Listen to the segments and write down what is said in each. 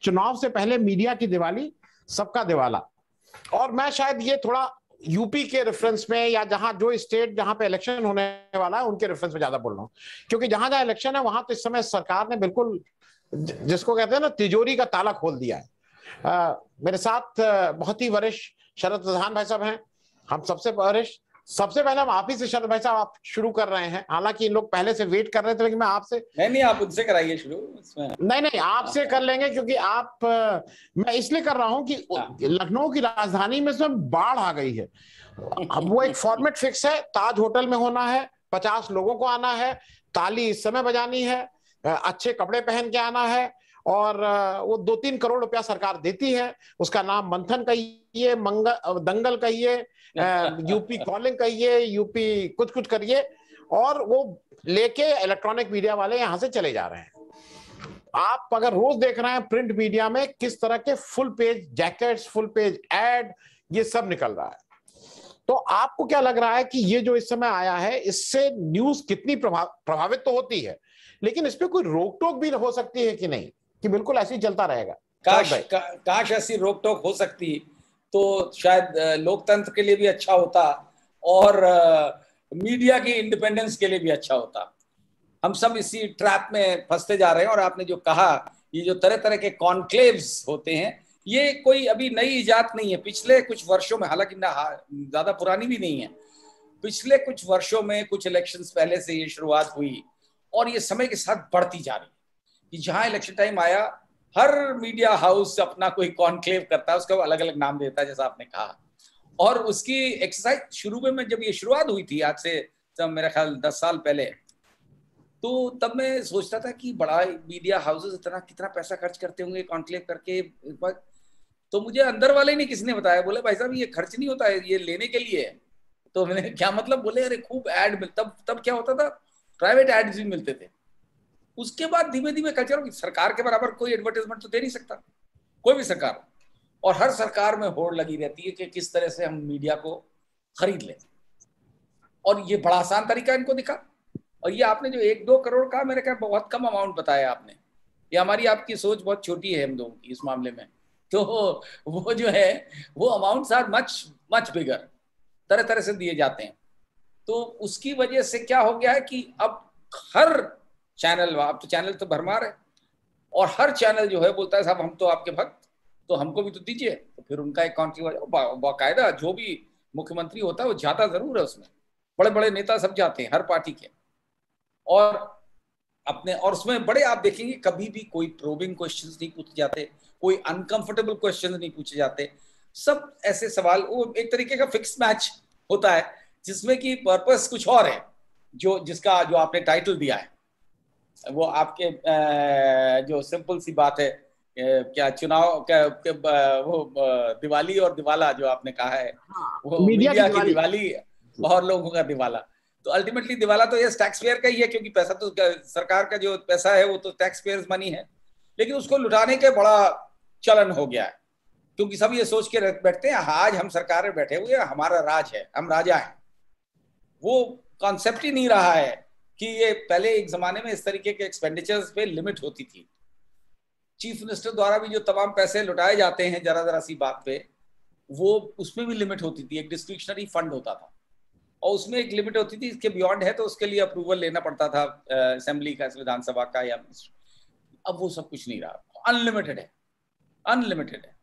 चुनाव से पहले मीडिया की दिवाली, सबका दिवाला। और मैं शायद ये थोड़ा यूपी के रेफरेंस में या जहां जो स्टेट जहां पे इलेक्शन होने वाला है उनके रेफरेंस में ज्यादा बोल रहा हूं, क्योंकि जहां जहां इलेक्शन है वहां तो इस समय सरकार ने बिल्कुल जिसको कहते हैं ना तिजोरी का ताला खोल दिया है। मेरे साथ बहुत ही वरिष्ठ शरद प्रधान भाई साहब हैं, हम सबसे वरिष्ठ। सबसे पहले हम आप ही से शरद भाई साहब आप शुरू कर रहे हैं, हालांकि इन लोग पहले से वेट कर रहे थे, लेकिन मैं आपसे नहीं, आप उनसे कराइए शुरू इसमें। नहीं आपसे कर लेंगे, क्योंकि आप मैं इसलिए कर रहा हूं कि लखनऊ की राजधानी में इसमें बाढ़ आ गई है। अब वो एक फॉर्मेट फिक्स है, ताज होटल में होना है, 50 लोगों को आना है, ताली इस समय बजानी है, अच्छे कपड़े पहन के आना है, और वो 2-3 करोड़ रुपया सरकार देती है। उसका नाम मंथन कहिए, दंगल कहिए, यूपी कॉलिंग कहिए, यूपी कुछ कुछ करिए, और वो लेके इलेक्ट्रॉनिक मीडिया वाले यहां से चले जा रहे हैं। आप अगर रोज देख रहे हैं प्रिंट मीडिया में किस तरह के full page jackets, full page add, ये सब निकल रहा है। तो आपको क्या लग रहा है कि ये जो इस समय आया है, इससे न्यूज कितनी प्रभावित तो होती है, लेकिन इस पे कोई रोक टोक भी हो सकती है कि नहीं, कि बिल्कुल ऐसे ही चलता रहेगा? काश ऐसी रोक टोक हो सकती तो शायद लोकतंत्र के लिए भी अच्छा होता और मीडिया की इंडिपेंडेंस के लिए भी अच्छा होता। हम सब इसी ट्रैप में फंसते जा रहे हैं। और आपने जो कहा, ये जो तरह तरह के कॉन्क्लेव्स होते हैं, ये कोई अभी नई इजाद नहीं है। पिछले कुछ वर्षों में, हालांकि ना ज्यादा पुरानी भी नहीं है, पिछले कुछ वर्षों में, कुछ इलेक्शंस पहले से ये शुरुआत हुई और ये समय के साथ बढ़ती जा रही है कि जहां इलेक्शन टाइम आया, हर मीडिया हाउस अपना कोई कॉन्क्लेव करता है, उसका अलग अलग नाम देता है, जैसा आपने कहा। और उसकी एक्सरसाइज शुरू में जब ये शुरुआत हुई थी, आज से तब मेरा ख्याल 10 साल पहले, तो तब मैं सोचता था कि बड़ा मीडिया हाउसेस इतना कितना पैसा खर्च करते होंगे कॉन्क्लेव करके। तो मुझे अंदर वाले ने किसने बताया, बोले भाई साहब ये खर्च नहीं होता है, ये लेने के लिए है। तो मैंने क्या मतलब, बोले अरे खूब एड मिलता। तब क्या होता था, प्राइवेट एड्स भी मिलते थे। उसके बाद धीमे धीमे कल्चर, सरकार के बराबर कोई एडवर्टाइजमेंट तो दे नहीं सकता कोई भी सरकार, और हर सरकार में होड़ लगी रहती है कि किस तरह से हम मीडिया को खरीद लें। और ये बड़ा आसान तरीका इनको दिखा। और ये आपने जो 1-2 करोड़ का, मेरे ख्याल बहुत कम अमाउंट बताया आपने। ये हमारी आपकी सोच बहुत छोटी है हम लोगों की इस मामले में। तो वो जो है, वो amounts are much much bigger, तरह तरह से दिए जाते हैं। तो उसकी वजह से क्या हो गया है कि अब हर चैनल, अब तो चैनल तो भरमार है, और हर चैनल जो है बोलता है साहब हम तो आपके भक्त, तो हमको भी तो दीजिए। तो फिर उनका एक बाकायदा जो भी मुख्यमंत्री होता है वो जाता जरूर है उसमें, बड़े बड़े नेता सब जाते हैं हर पार्टी के, और अपने, और उसमें बड़े आप देखेंगे कभी भी कोई प्रोबिंग क्वेश्चंस नहीं पूछे जाते, कोई अनकंफर्टेबल क्वेश्चंस नहीं पूछे जाते। सब ऐसे सवाल, वो एक तरीके का फिक्स मैच होता है जिसमें कि पर्पस कुछ और है, जिसका जो आपने टाइटल दिया है वो आपके जो सिंपल सी बात है, क्या चुनाव वो दिवाली और दिवाला जो आपने कहा है, वो मीडिया की दिवाली और लोगों का दिवाला। तो अल्टीमेटली दिवाला तो ये टैक्स पेयर का ही है, क्योंकि पैसा तो सरकार का जो पैसा है वो तो टैक्स पेयर्स मनी है, लेकिन उसको लुटाने के बड़ा चलन हो गया है। क्योंकि सब ये सोच के बैठते हैं आज हम सरकार में बैठे हुए, हमारा राज है, हम राजा हैं। वो कॉन्सेप्ट ही नहीं रहा है कि ये पहले एक जमाने में इस तरीके के एक्सपेंडिचर्स पे लिमिट होती थी। चीफ मिनिस्टर द्वारा भी जो तमाम पैसे लुटाए जाते हैं जरा जरा सी बात पे, वो उसमें भी लिमिट होती थी। एक डिस्क्रिप्शनरी फंड होता था और उसमें एक लिमिट होती थी, इसके बियॉन्ड है तो उसके लिए अप्रूवल लेना पड़ता था असेंबली का, विधानसभा का या। अब वो सब कुछ नहीं रहा, अनलिमिटेड है, अनलिमिटेड है।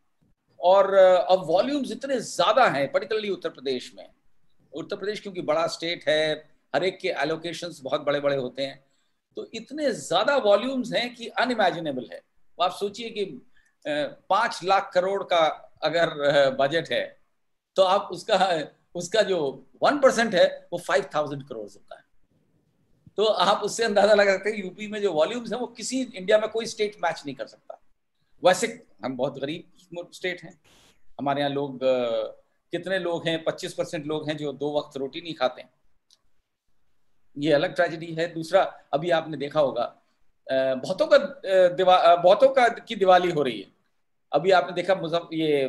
और अब वॉल्यूम्स इतने ज्यादा हैं, पर्टिकुलरली उत्तर प्रदेश में। उत्तर प्रदेश क्योंकि बड़ा स्टेट है, हर एक के एलोकेशंस बहुत बड़े बड़े होते हैं, तो इतने ज्यादा वॉल्यूम्स हैं कि अनइमेजिनेबल है। तो आप सोचिए कि 5 लाख करोड़ का अगर बजट है, तो आप उसका जो 1% है वो 5000 करोड़ होता है। तो आप उससे अंदाजा लगा सकते हैं यूपी में जो वॉल्यूम्स हैं वो किसी इंडिया में कोई स्टेट मैच नहीं कर सकता। वैसे हम बहुत गरीब स्टेट हैं, हमारे यहाँ लोग कितने लोग हैं, 25% लोग हैं जो 2 वक्त रोटी नहीं खाते हैं। ये अलग ट्रेजेडी है। दूसरा, अभी आपने देखा होगा बहुतों की दिवाली हो रही है। अभी आपने देखा ये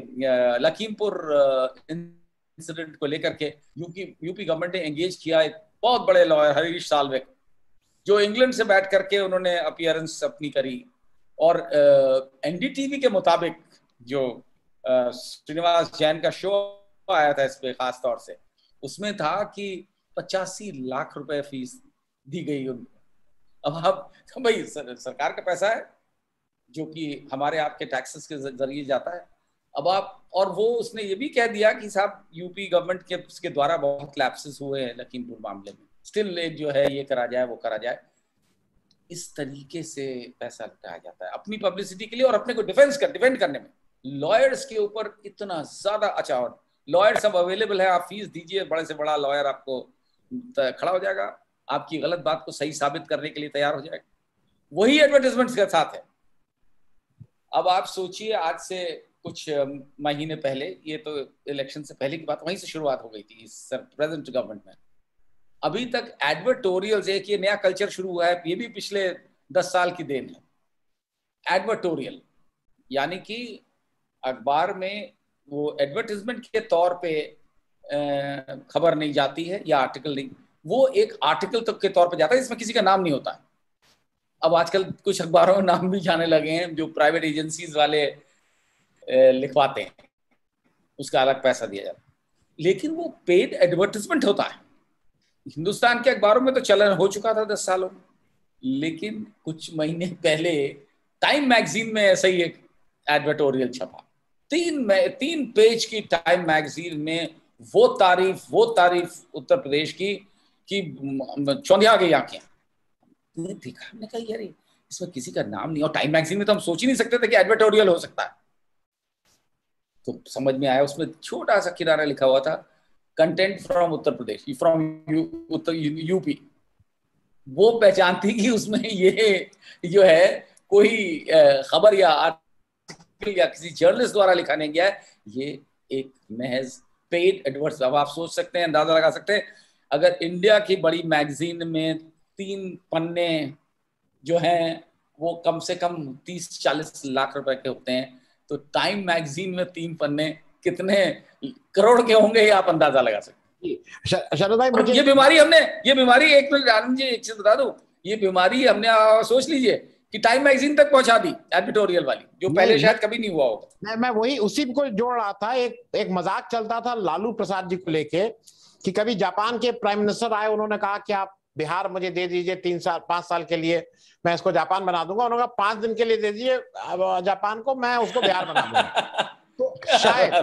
लखीमपुर इंसिडेंट को लेकर के यूपी गवर्नमेंट ने एंगेज किया एक बहुत बड़े लॉयर हरीश साल्वे, जो इंग्लैंड से बैठ करके उन्होंने अपीयरेंस अपनी करी और एनडीटीवी के मुताबिक जो श्रीनिवास जैन का शो आया था इस पे खास तौर से, उसमें था कि 85 लाख रुपए फीस दी गई उनको। अब आप भाई सरकार का पैसा है जो कि हमारे आपके टैक्सेस के जरिए जाता है। अब आप, और वो उसने ये भी कह दिया कि साहब यूपी गवर्नमेंट के द्वारा बहुत लैप्सेस हुए हैं लखीमपुर मामले में, स्टिल जो है ये करा जाए वो करा जाए। इस तरीके से पैसा लुटाया जाता है अपनी पब्लिसिटी के लिए और अपने को डिफेंड करने में। लॉयर्स के ऊपर इतना ज्यादा, अच्छा और लॉयर सब अवेलेबल है, आप फीस दीजिए, बड़े से बड़ा लॉयर आपको खड़ा हो जाएगा, आपकी गलत बात को सही साबित करने के लिए तैयार हो जाएगा। वही एडवर्टाइजमेंट के साथ है। अब आप सोचिए, आज से कुछ महीने पहले, ये तो इलेक्शन से पहले की बात, वहीं से शुरुआत हो गई थी इस प्रेजेंट गवर्नमेंट में। अभी तक एडवर्टोरियल्स, एक ये नया कल्चर शुरू हुआ है, ये भी पिछले 10 साल की देन है। एडवर्टोरियल यानी कि अखबार में वो एडवर्टाइजमेंट के तौर पे खबर नहीं जाती है या आर्टिकल नहीं, वो एक आर्टिकल तक के तौर पे जाता है जिसमें किसी का नाम नहीं होता है। अब आजकल कुछ अखबारों में नाम भी जाने लगे हैं, जो प्राइवेट एजेंसीज वाले लिखवाते हैं, उसका अलग पैसा दिया जाता है, लेकिन वो पेड एडवर्टाइजमेंट होता है। हिंदुस्तान के अखबारों में तो चलन हो चुका था 10 सालों में, लेकिन कुछ महीने पहले टाइम मैगजीन में ऐसा ही एक एडवर्टोरियल छपा। 3 पेज की टाइम मैगजीन में वो तारीफ उत्तर प्रदेश की कि चौंधिया गई आंखें। देखा, हमने कहा यार इसमें किसी का नाम नहीं, और टाइम मैगजीन में तो हम सोच ही नहीं सकते थे कि एडवर्टोरियल हो सकता है। तो समझ में आया, उसमें छोटा सा किनारा लिखा हुआ था, content from Uttar Pradesh, from UP. वो पहचानती कि उसमें ये जो है कोई खबर या आर्टिकल या किसी जर्नलिस्ट द्वारा लिखा नहीं गया है, ये एक महज पेड एडवर्ट्स। अब आप सोच सकते हैं, अंदाजा लगा सकते हैं, अगर इंडिया की बड़ी मैगजीन में 3 पन्ने जो हैं वो कम से कम 30-40 लाख रुपए के होते हैं, तो टाइम मैगजीन में 3 पन्ने कितने करोड़ के होंगे, ये आप अंदाजा लगा सकते हैं। शरद भाई, मुझे ये बीमारी एक मिनट आनंद जी, एक चीज बता दूं, ये बीमारी हमने सोच लीजिए कि टाइम मैगजीन तक पहुंचा दी एडिटोरियल वाली, जो पहले शायद कभी नहीं हुआ होगा। मैं वही उसी को जोड़ रहा था। एक मजाक चलता था लालू प्रसाद जी को लेके कि कभी जापान के प्राइम मिनिस्टर आए, उन्होंने कहा कि आप बिहार मुझे दे दीजिए 5 साल के लिए, मैं इसको जापान बना दूंगा। उन्होंने कहा 5 दिन के लिए दे दीजिए जापान को, मैं उसको बिहार बना दूंगा। तो शायद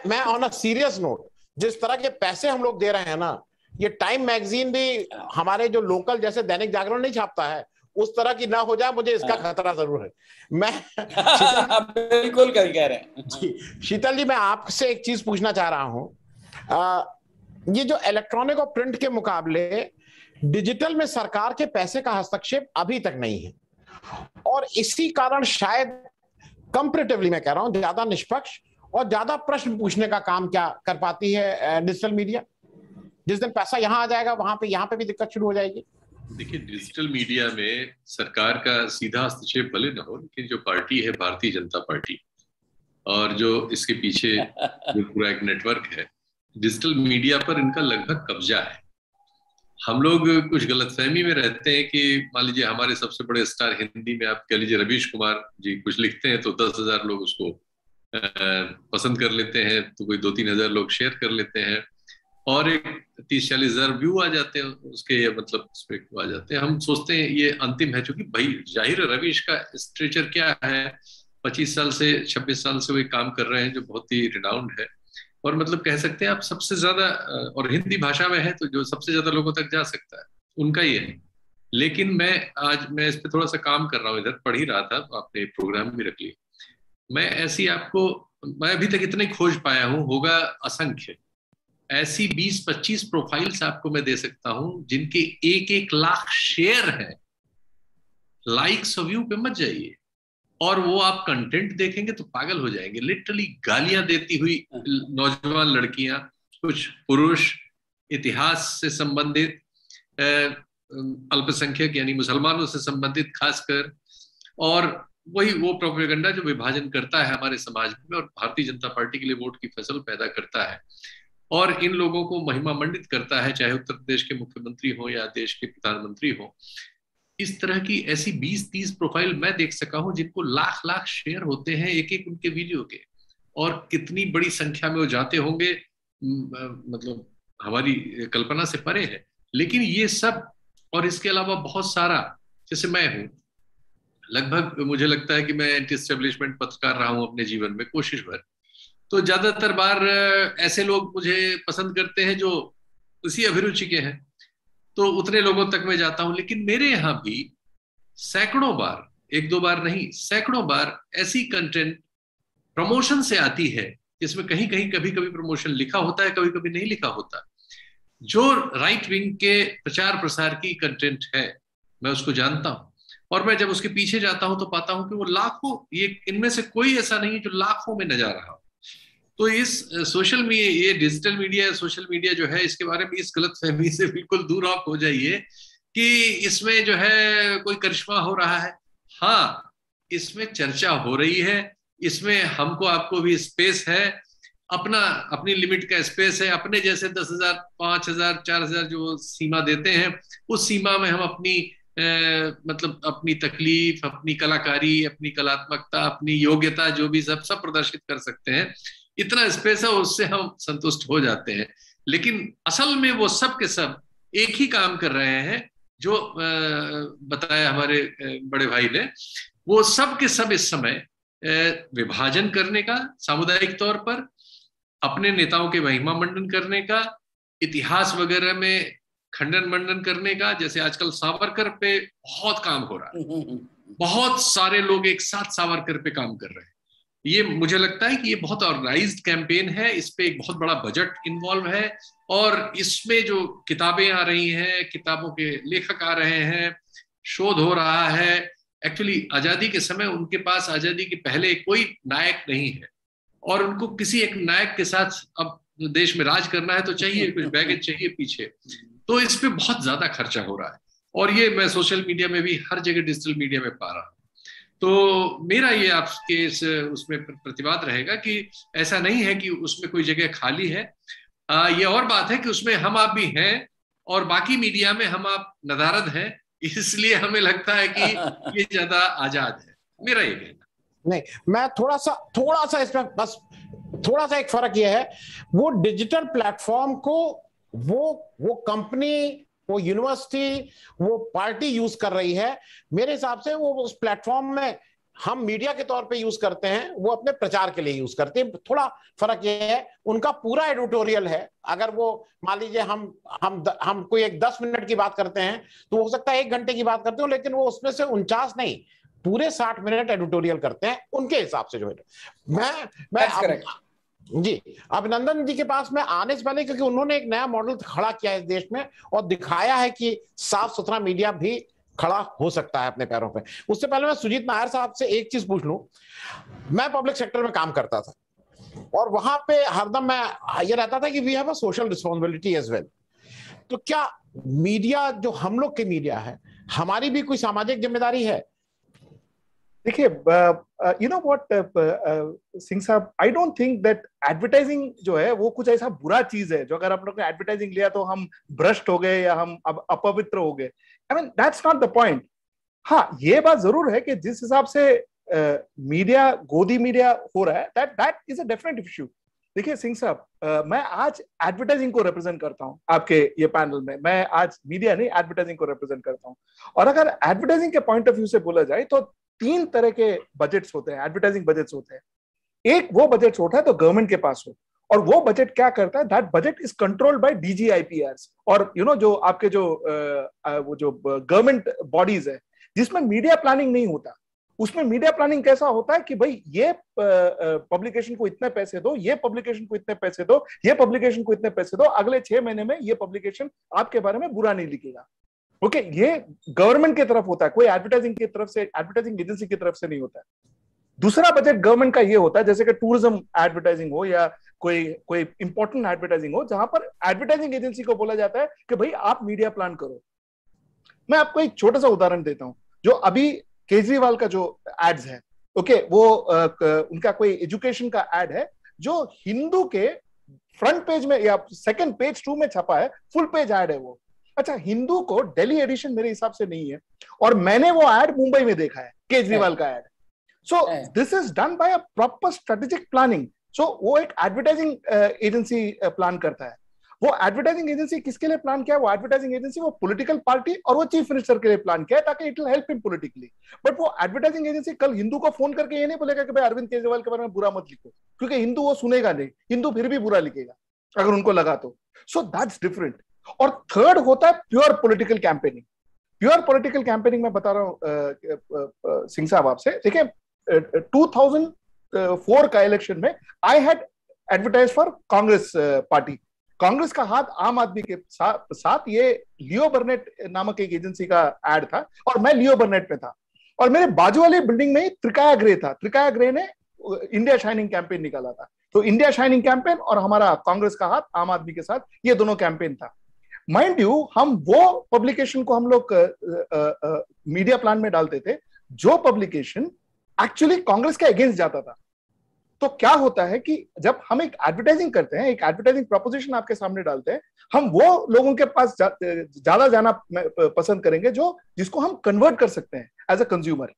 मैं ऑन अ सीरियस नोट, जिस तरह के पैसे हम लोग दे रहे हैं ना, ये टाइम मैगजीन भी हमारे जो लोकल जैसे दैनिक जागरण नहीं छापता है, उस तरह की ना हो जाए, मुझे इसका खतरा जरूर है। मैं बिल्कुल कह रहे हैं जी। शीतल जी, मैं आपसे एक चीज पूछना चाह रहा हूं, ये जो इलेक्ट्रॉनिक और प्रिंट के मुकाबले डिजिटल में सरकार के पैसे का हस्तक्षेप अभी तक नहीं है, और इसी कारण शायद कंपैरेटिवली मैं कह रहा हूं ज्यादा निष्पक्ष और ज्यादा प्रश्न पूछने का काम क्या कर पाती है डिजिटल मीडिया। जिस दिन पैसा यहां आ जाएगा, वहां पे यहाँ पे भी दिक्कत शुरू हो जाएगी। देखिए, डिजिटल मीडिया में सरकार का सीधा हस्तक्षेप भले न हो, लेकिन जो पार्टी है भारतीय जनता पार्टी, और जो इसके पीछे जो पूरा एक नेटवर्क है, डिजिटल मीडिया पर इनका लगभग कब्जा है। हम लोग कुछ गलतफहमी में रहते हैं कि मान लीजिए हमारे सबसे बड़े स्टार हिंदी में आप कह लीजिए रवीश कुमार जी कुछ लिखते हैं तो 10,000 लोग उसको पसंद कर लेते हैं, तो कोई 2-3 हजार लोग शेयर कर लेते हैं, और एक 30-40 हजार व्यू आ जाते हैं उसके, मतलब उस पे आ जाते हैं। हम सोचते हैं ये अंतिम है, क्योंकि भाई जाहिर है रवीश का स्ट्रेचर क्या है, 25 साल से 26 साल से वो काम कर रहे हैं जो बहुत ही रिनाउंड है, और मतलब कह सकते हैं आप सबसे ज्यादा, और हिंदी भाषा में है तो जो सबसे ज्यादा लोगों तक जा सकता है उनका ही है। लेकिन मैं इस पे थोड़ा सा काम कर रहा हूँ, इधर पढ़ ही रहा था तो आपने प्रोग्राम भी रख लिया। मैं अभी तक इतना ही खोज पाया हूँ, होगा असंख्य ऐसी 20-25 प्रोफाइल्स आपको मैं दे सकता हूं जिनके 1-1 लाख शेयर है। लाइक्स और व्यू पे मत जाइए, और वो आप कंटेंट देखेंगे तो पागल हो जाएंगे। लिटरली गालियां देती हुई नौजवान लड़कियां, कुछ पुरुष, इतिहास से संबंधित, अल्पसंख्यक यानी मुसलमानों से संबंधित खासकर, और वही वो प्रोपेगेंडा जो विभाजन करता है हमारे समाज में और भारतीय जनता पार्टी के लिए वोट की फसल पैदा करता है, और इन लोगों को महिमा मंडित करता है, चाहे उत्तर प्रदेश के मुख्यमंत्री हो या देश के प्रधानमंत्री हो। इस तरह की ऐसी 20-30 प्रोफाइल मैं देख सका हूं जिनको लाख लाख शेयर होते हैं एक एक उनके वीडियो के, और कितनी बड़ी संख्या में वो जाते होंगे, मतलब हमारी कल्पना से परे है। लेकिन ये सब और इसके अलावा बहुत सारा, जैसे मैं हूं, लगभग मुझे लगता है कि मैं एंटी एस्टेब्लिशमेंट पत्रकार रहा हूं अपने जीवन में कोशिश भर। तो ज्यादातर बार ऐसे लोग मुझे पसंद करते हैं जो उसी अभिरुचि के हैं, तो उतने लोगों तक मैं जाता हूं। लेकिन मेरे यहाँ भी सैकड़ों बार, एक दो बार नहीं, सैकड़ों बार ऐसी कंटेंट प्रमोशन से आती है जिसमें कहीं कहीं कभी कभी प्रमोशन लिखा होता है, कभी कभी नहीं लिखा होता, जो राइट विंग के प्रचार प्रसार की कंटेंट है। मैं उसको जानता हूं, और मैं जब उसके पीछे जाता हूं तो पाता हूं कि वो लाखों, ये इनमें से कोई ऐसा नहीं है जो लाखों में न जा रहा हो। तो इस सोशल मीडिया, ये डिजिटल मीडिया, सोशल मीडिया जो है, इसके बारे में इस गलत फहमी से बिल्कुल दूर आप हो जाइए कि इसमें जो है कोई करिश्मा हो रहा है। हाँ, इसमें चर्चा हो रही है, इसमें हमको आपको भी स्पेस है, अपना अपनी लिमिट का स्पेस है, अपने जैसे 10,000, 5,000, 4,000 जो सीमा देते हैं, उस सीमा में हम अपनी मतलब अपनी तकलीफ, अपनी कलाकारी, अपनी कलात्मकता, अपनी योग्यता, जो भी सब प्रदर्शित कर सकते हैं। इतना स्पेस है, उससे हम संतुष्ट हो जाते हैं। लेकिन असल में वो सब के सब एक ही काम कर रहे हैं, जो बताया हमारे बड़े भाई ने, वो सब के सब इस समय विभाजन करने का, सामुदायिक तौर पर अपने नेताओं के महिमा मंडन करने का, इतिहास वगैरह में खंडन मंडन करने का। जैसे आजकल सावरकर पे बहुत काम हो रहा है, बहुत सारे लोग एक साथ सावरकर पे काम कर रहे हैं। ये मुझे लगता है कि ये बहुत ऑर्गेनाइज्ड कैंपेन है, इस पे एक बहुत बड़ा बजट इन्वॉल्व है, और इसमें जो किताबें आ रही हैं, किताबों के लेखक आ रहे हैं, शोध हो रहा है। एक्चुअली आजादी के समय उनके पास आजादी के पहले कोई नायक नहीं है, और उनको किसी एक नायक के साथ अब देश में राज करना है तो चाहिए कुछ बैगेज चाहिए पीछे। तो इस पे बहुत ज्यादा खर्चा हो रहा है, और ये मैं सोशल मीडिया में भी, हर जगह डिजिटल मीडिया में पा रहा हूँ। तो मेरा ये आपके उसमें प्रतिवाद रहेगा कि ऐसा नहीं है कि उसमें कोई जगह खाली है। ये और बात है कि उसमें हम आप भी हैं, और बाकी मीडिया में हम आप नदारद हैं, इसलिए हमें लगता है कि ये ज्यादा आजाद है। मेरा ये कहना। नहीं, मैं थोड़ा सा इसमें बस थोड़ा सा एक फर्क यह है, वो डिजिटल प्लेटफॉर्म को वो कंपनी, वो यूनिवर्सिटी, वो पार्टी यूज कर रही है। मेरे हिसाब से वो उस प्लेटफॉर्म में हम मीडिया के तौर पे यूज करते हैं, वो अपने प्रचार के लिए यूज करते हैं। थोड़ा फर्क ये है, उनका पूरा एडिटोरियल है। अगर वो मान लीजिए हम कोई एक 10 मिनट की बात करते हैं, तो हो सकता है 1 घंटे की बात करते हो, लेकिन वो उसमें से 49 नहीं, पूरे 60 मिनट एडिटोरियल करते हैं उनके हिसाब से जो है। मैं जी अभिनंदन जी के पास में आने से पहले, क्योंकि उन्होंने एक नया मॉडल खड़ा किया है इस देश में और दिखाया है कि साफ सुथरा मीडिया भी खड़ा हो सकता है अपने पैरों पे। उससे पहले मैं सुजीत नायर साहब से एक चीज पूछ लूं। मैं पब्लिक सेक्टर में काम करता था, और वहां पे हरदम मैं ये रहता था कि we have a social responsibility as well. तो क्या मीडिया, जो हम लोग के मीडिया है, हमारी भी कोई सामाजिक जिम्मेदारी है? देखिए, यू नो व्हाट सिंह साहब, I don't think that advertising जो है वो कुछ ऐसा बुरा चीज है जो अगर हम लोग ने एडवर्टाइजिंग लिया तो हम भ्रष्ट हो गए या हम अब अपवित्र हो गए। I mean that's not the point. हाँ, ये बात जरूर है कि जिस हिसाब से मीडिया, गोदी मीडिया हो रहा है, that is a definite issue. देखिए सिंह साहब, मैं आज एडवर्टाइजिंग को रिप्रेजेंट करता हूं आपके ये पैनल में। मैं आज मीडिया नहीं, एडवर्टाइजिंग को रिप्रेजेंट करता हूं। और अगर एडवर्टाइजिंग के पॉइंट ऑफ व्यू से बोला जाए तो 3 तरह के बजट्स होते हैं, एडवर्टाइजिंग बजट्स होते हैं। एक वो बजट होता है तो गवर्नमेंट के पास हो, और वो बजट क्या करता है, that budget is controlled by DGIPRs और यू नो जो आपके जो वो जो गवर्नमेंट बॉडीज है जिसमें मीडिया प्लानिंग नहीं होता। उसमें मीडिया प्लानिंग कैसा होता है कि भाई ये पब्लिकेशन को इतने पैसे दो, ये पब्लिकेशन को इतने पैसे दो, ये पब्लिकेशन को इतने पैसे दो, अगले 6 महीने में ये पब्लिकेशन आपके बारे में बुरा नहीं लिखेगा। ओके, ये गवर्नमेंट की तरफ होता है, कोई एडवर्टाइजिंग की तरफ से, एडवर्टाइजिंग एजेंसी की तरफ से नहीं होता है। दूसरा बजट गवर्नमेंट का ये होता है, जैसे कि टूरिज्म एडवर्टाइजिंग हो या कोई इंपॉर्टेंट एडवर्टाइजिंग हो, जहां पर एडवर्टाइजिंग एजेंसी को बोला जाता है कि भाई आप मीडिया प्लान करो। मैं आपको एक छोटा सा उदाहरण देता हूं। जो अभी केजरीवाल का जो एड्स है, ओके, वो उनका कोई एजुकेशन का एड है जो हिंदू के फ्रंट पेज में या सेकंड पेज 2 में छपा है, फुल पेज एड है वो। अच्छा, हिंदू को दिल्ली एडिशन मेरे हिसाब से नहीं है, और मैंने वो एड मुंबई में देखा है, केजरीवाल का ad. So this is done by a proper strategic planning. So वो एक एडवर्टाइजिंग एजेंसी प्लान करता है। वो एडवर्टाइजिंग एजेंसी किसके लिए प्लान किया है? वो एडवर्टाइजिंग एजेंसी वो पॉलिटिकल पार्टी और वो चीफ मिनिस्टर के लिए प्लान किया है, ताकि it will help him politically. But वो एडवर्टाइजिंग एजेंसी कल हिंदू को फोन करके ये नहीं बोलेगा कि भाई अरविंद केजरीवाल के बारे में बुरा मत लिखो, क्योंकि हिंदू वो सुनेगा नहीं, हिंदू फिर भी बुरा लिखेगा अगर उनको लगा तो। So that's different. और थर्ड होता है pure political campaigning. Pure political campaigning मैं बता रहा हूं सिंह साहब आपसे, देखिए 2004 का इलेक्शन में I had advertise for Congress party. Congress का हाथ आम आदमी के साथ ये लियो बर्नेट नामक एक एजेंसी का एड था, और मैं लियो बर्नेट में था, और मेरे बाजू वाली बिल्डिंग में त्रिकाया ग्रे था। त्रिकाया ग्रे ने इंडिया शाइनिंग कैंपेन निकाला था। तो इंडिया शाइनिंग कैंपेन और हमारा कांग्रेस का हाथ आम आदमी के साथ, ये दोनों कैंपेन था। माइंड यू, हम वो पब्लिकेशन को हम लोग मीडिया प्लान में डालते थे जो पब्लिकेशन एक्चुअली कांग्रेस के अगेंस्ट जाता था। तो क्या होता है कि जब हम एक एडवर्टाइजिंग करते हैं, एक एडवर्टाइजिंग प्रोपोजिशन आपके सामने डालते हैं, हम वो लोगों के पास ज्यादा जाना पसंद करेंगे जो जिसको हम कन्वर्ट कर सकते हैं एज अ कंज्यूमर।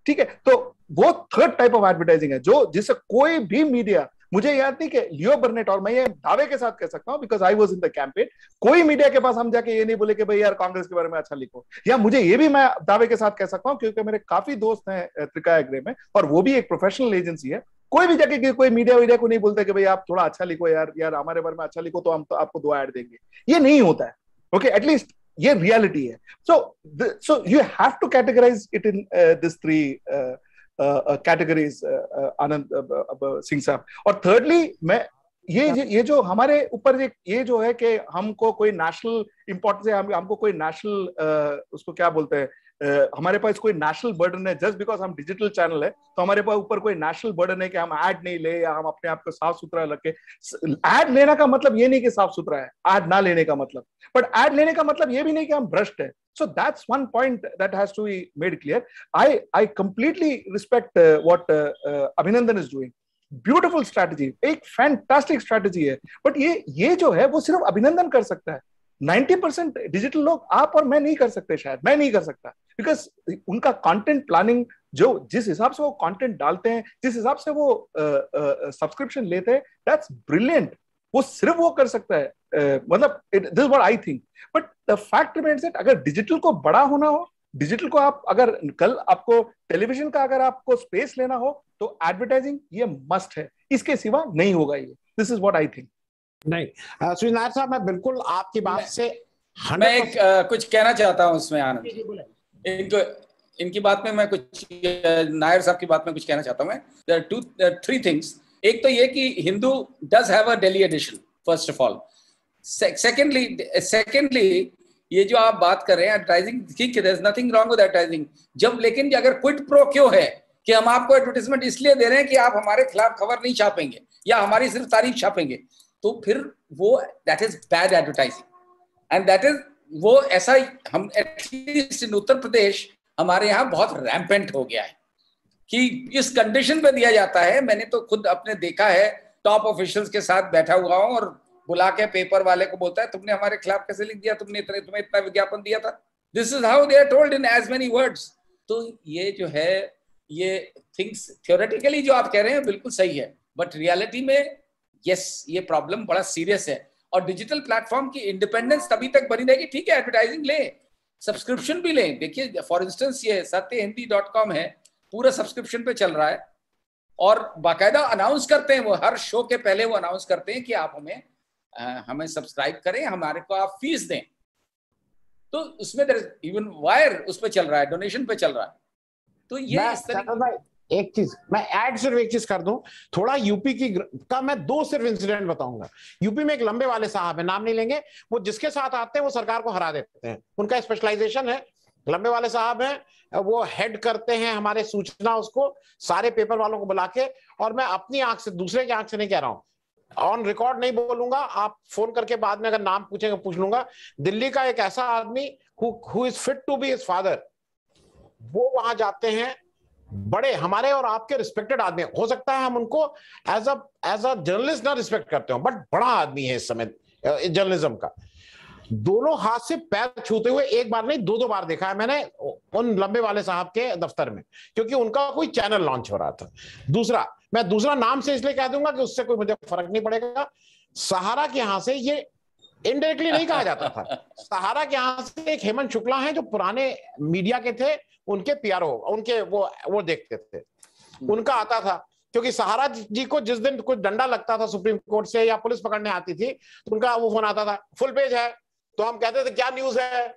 ठीक है, तो वो थर्ड टाइप ऑफ एडवर्टाइजिंग है जो जिससे कोई भी मीडिया, मुझे याद नहीं कि लियो बर्नेट, और मैं ये दावे के साथ कह सकता हूं because I was in the campaign, कोई मीडिया के पास हम जाके ये नहीं बोले कि भाई यार कांग्रेस के बारे में अच्छा लिखो। या मुझे ये भी मैं दावे के साथ कह सकता हूं क्योंकि मेरे काफी दोस्त हैं त्रिकाया ग्रे में, और वो भी एक प्रोफेशनल एजेंसी है। कोई भी जाके कोई मीडिया को नहीं बोलता कि भाई आप थोड़ा अच्छा लिखो यार हमारे बारे में अच्छा लिखो तो हम तो आपको 2 ऐड देंगे। ये नहीं होता है। ओके, एटलीस्ट ये रियलिटी है। So you have to categorize it in this 3 categories Anand Singh साहब। और थर्डली, मैं ये जो हमारे ऊपर ये जो है कि हमको कोई नेशनल इंपॉर्टेंस है, हमको कोई नेशनल उसको क्या बोलते हैं, हमारे पास कोई नेशनल बर्डन है जस्ट बिकॉज हम डिजिटल चैनल है, तो हमारे पास ऊपर कोई नेशनल बर्डन है कि हम ऐड नहीं ले, या हम अपने आप को साफ सुथरा रखे। ऐड लेना का मतलब ये नहीं कि साफ सुथरा है, ऐड ना लेने का मतलब, बट ऐड लेने का मतलब ये भी नहीं कि हम भ्रष्ट है। So that's one point that has to be made clear. I completely respect what Abhinandan is doing. Beautiful strategy, एक fantastic strategy है, but ये जो है वो सिर्फ अभिनंदन कर सकता है। 90% डिजिटल लोग, आप और मैं नहीं कर सकते, शायद मैं नहीं कर सकता, बिकॉज उनका कंटेंट प्लानिंग, जो जिस हिसाब से वो कंटेंट डालते हैं, जिस हिसाब से वो सब्सक्रिप्शन लेते हैं, दैट्स ब्रिलियंट। वो सिर्फ वो कर सकता है, मतलब this what I think. But the fact remains that अगर डिजिटल को बड़ा होना हो, डिजिटल को आप अगर कल आपको टेलीविजन का अगर आपको स्पेस लेना हो, तो एडवर्टाइजिंग ये मस्ट है, इसके सिवा नहीं होगा ये। This is what I think. नहीं, सुनील नायर साहब, मैं बिल्कुल आपकी बात से मैं कुछ कहना चाहता हूं इसमें आनंद। इनकी बात में मैं कुछ, नायर साहब की बात में कुछ कहना चाहता हूं मैं। There are 3 things. एक तो ये कि Hindu does have a Delhi edition, first of all. Secondly ये जो आप बात कर रहे हैं एडवर्टाइजिंग, ठीक है, there is nothing wrong with advertising, जब लेकिन अगर क्विड प्रो क्यों है कि हम आपको एडवर्टाइजमेंट इसलिए दे रहे हैं कि आप हमारे खिलाफ खबर नहीं छापेंगे या हमारी सिर्फ तारीफ छापेंगे, तो फिर वो that is bad advertising. And that is वो ऐसा हम एटलीस्ट इन उत्तर प्रदेश हमारे यहाँ बहुत रैम्पेंट हो गया है कि इस कंडीशन पे दिया जाता है। मैंने तो खुद अपने देखा है, टॉप ऑफिशियल्स के साथ बैठा हुआ हूं और बुला के पेपर वाले को बोलता है तुमने हमारे खिलाफ कैसे लिख दिया, तुम्हें इतना विज्ञापन दिया था। This is how they are told in as many words. तो ये जो है, ये थिंग्स थियोरेटिकली जो आप कह रहे हैं बिल्कुल सही है, बट रियलिटी में यस, ये प्रॉब्लम बड़ा सीरियस है। और डिजिटल प्लेटफॉर्म की इंडिपेंडेंस तभी तक बनी रहेगी, ठीक है, एडवर्टाइजिंग ले, सब्सक्रिप्शन भी लें। देखिए फॉर इंस्टेंस ये satyahindi.com है, पूरा सब्सक्रिप्शन पे चल रहा है, और बाकायदा अनाउंस करते हैं वो, हर शो के पहले वो अनाउंस करते हैं कि आप हमें सब्सक्राइब करें, हमारे को आप फीस दें। तो उसमें इवन वायर उस पे चल रहा है, डोनेशन पे चल रहा है। तो ये इस तरह एक चीज मैं ऐड सिर्फ एक चीज कर दूं, थोड़ा यूपी का मैं 2 सिर्फ इंसिडेंट बताऊंगा। यूपी में एक लंबे वाले साहब है, नाम नहीं लेंगे, वो जिसके साथ आते हैं वो सरकार को हरा देते हैं, उनका स्पेशलाइजेशन है। लंबे वाले साहब हैं, वो हेड करते हैं हमारे सूचना, उसको सारे पेपर वालों को बुला के। और मैं अपनी आंख से, दूसरे की आंख से नहीं कह रहा हूं, ऑन रिकॉर्ड नहीं बोलूंगा, आप फोन करके बाद में अगर नाम पूछेंगे पूछ लूंगा। दिल्ली का एक ऐसा आदमी who is fit to be his father, वो वहां जाते हैं, बड़े हमारे और आपके रिस्पेक्टेड आदमी। हो सकता है हम उनको एज अ जर्नलिस्ट ना रिस्पेक्ट करते हो, बट बड़ा आदमी है इस समय जर्नलिज्म का। दोनों हाथ से पैर छूते हुए एक बार नहीं 2-2 बार देखा है मैंने उन लंबे वाले साहब के दफ्तर में, क्योंकि उनका कोई चैनल लॉन्च हो रहा था। दूसरा, मैं दूसरा नाम से इसलिए कह दूंगा कि उससे कोई मुझे फर्क नहीं पड़ेगा। सहारा के यहां से ये इनडायरेक्टली नहीं कहा जाता था। सहारा के यहां से एक हेमंत शुक्ला हैं जो पुराने मीडिया के थे, उनके पीआरओ, उनके वो देखते थे, उनका आता था। क्योंकि सहारा जी को जिस दिन कुछ डंडा लगता था सुप्रीम कोर्ट से या पुलिस पकड़ने आती थी, तो उनका वो फोन आता था, फुल पेज है। तो हम कहते थे क्या न्यूज है,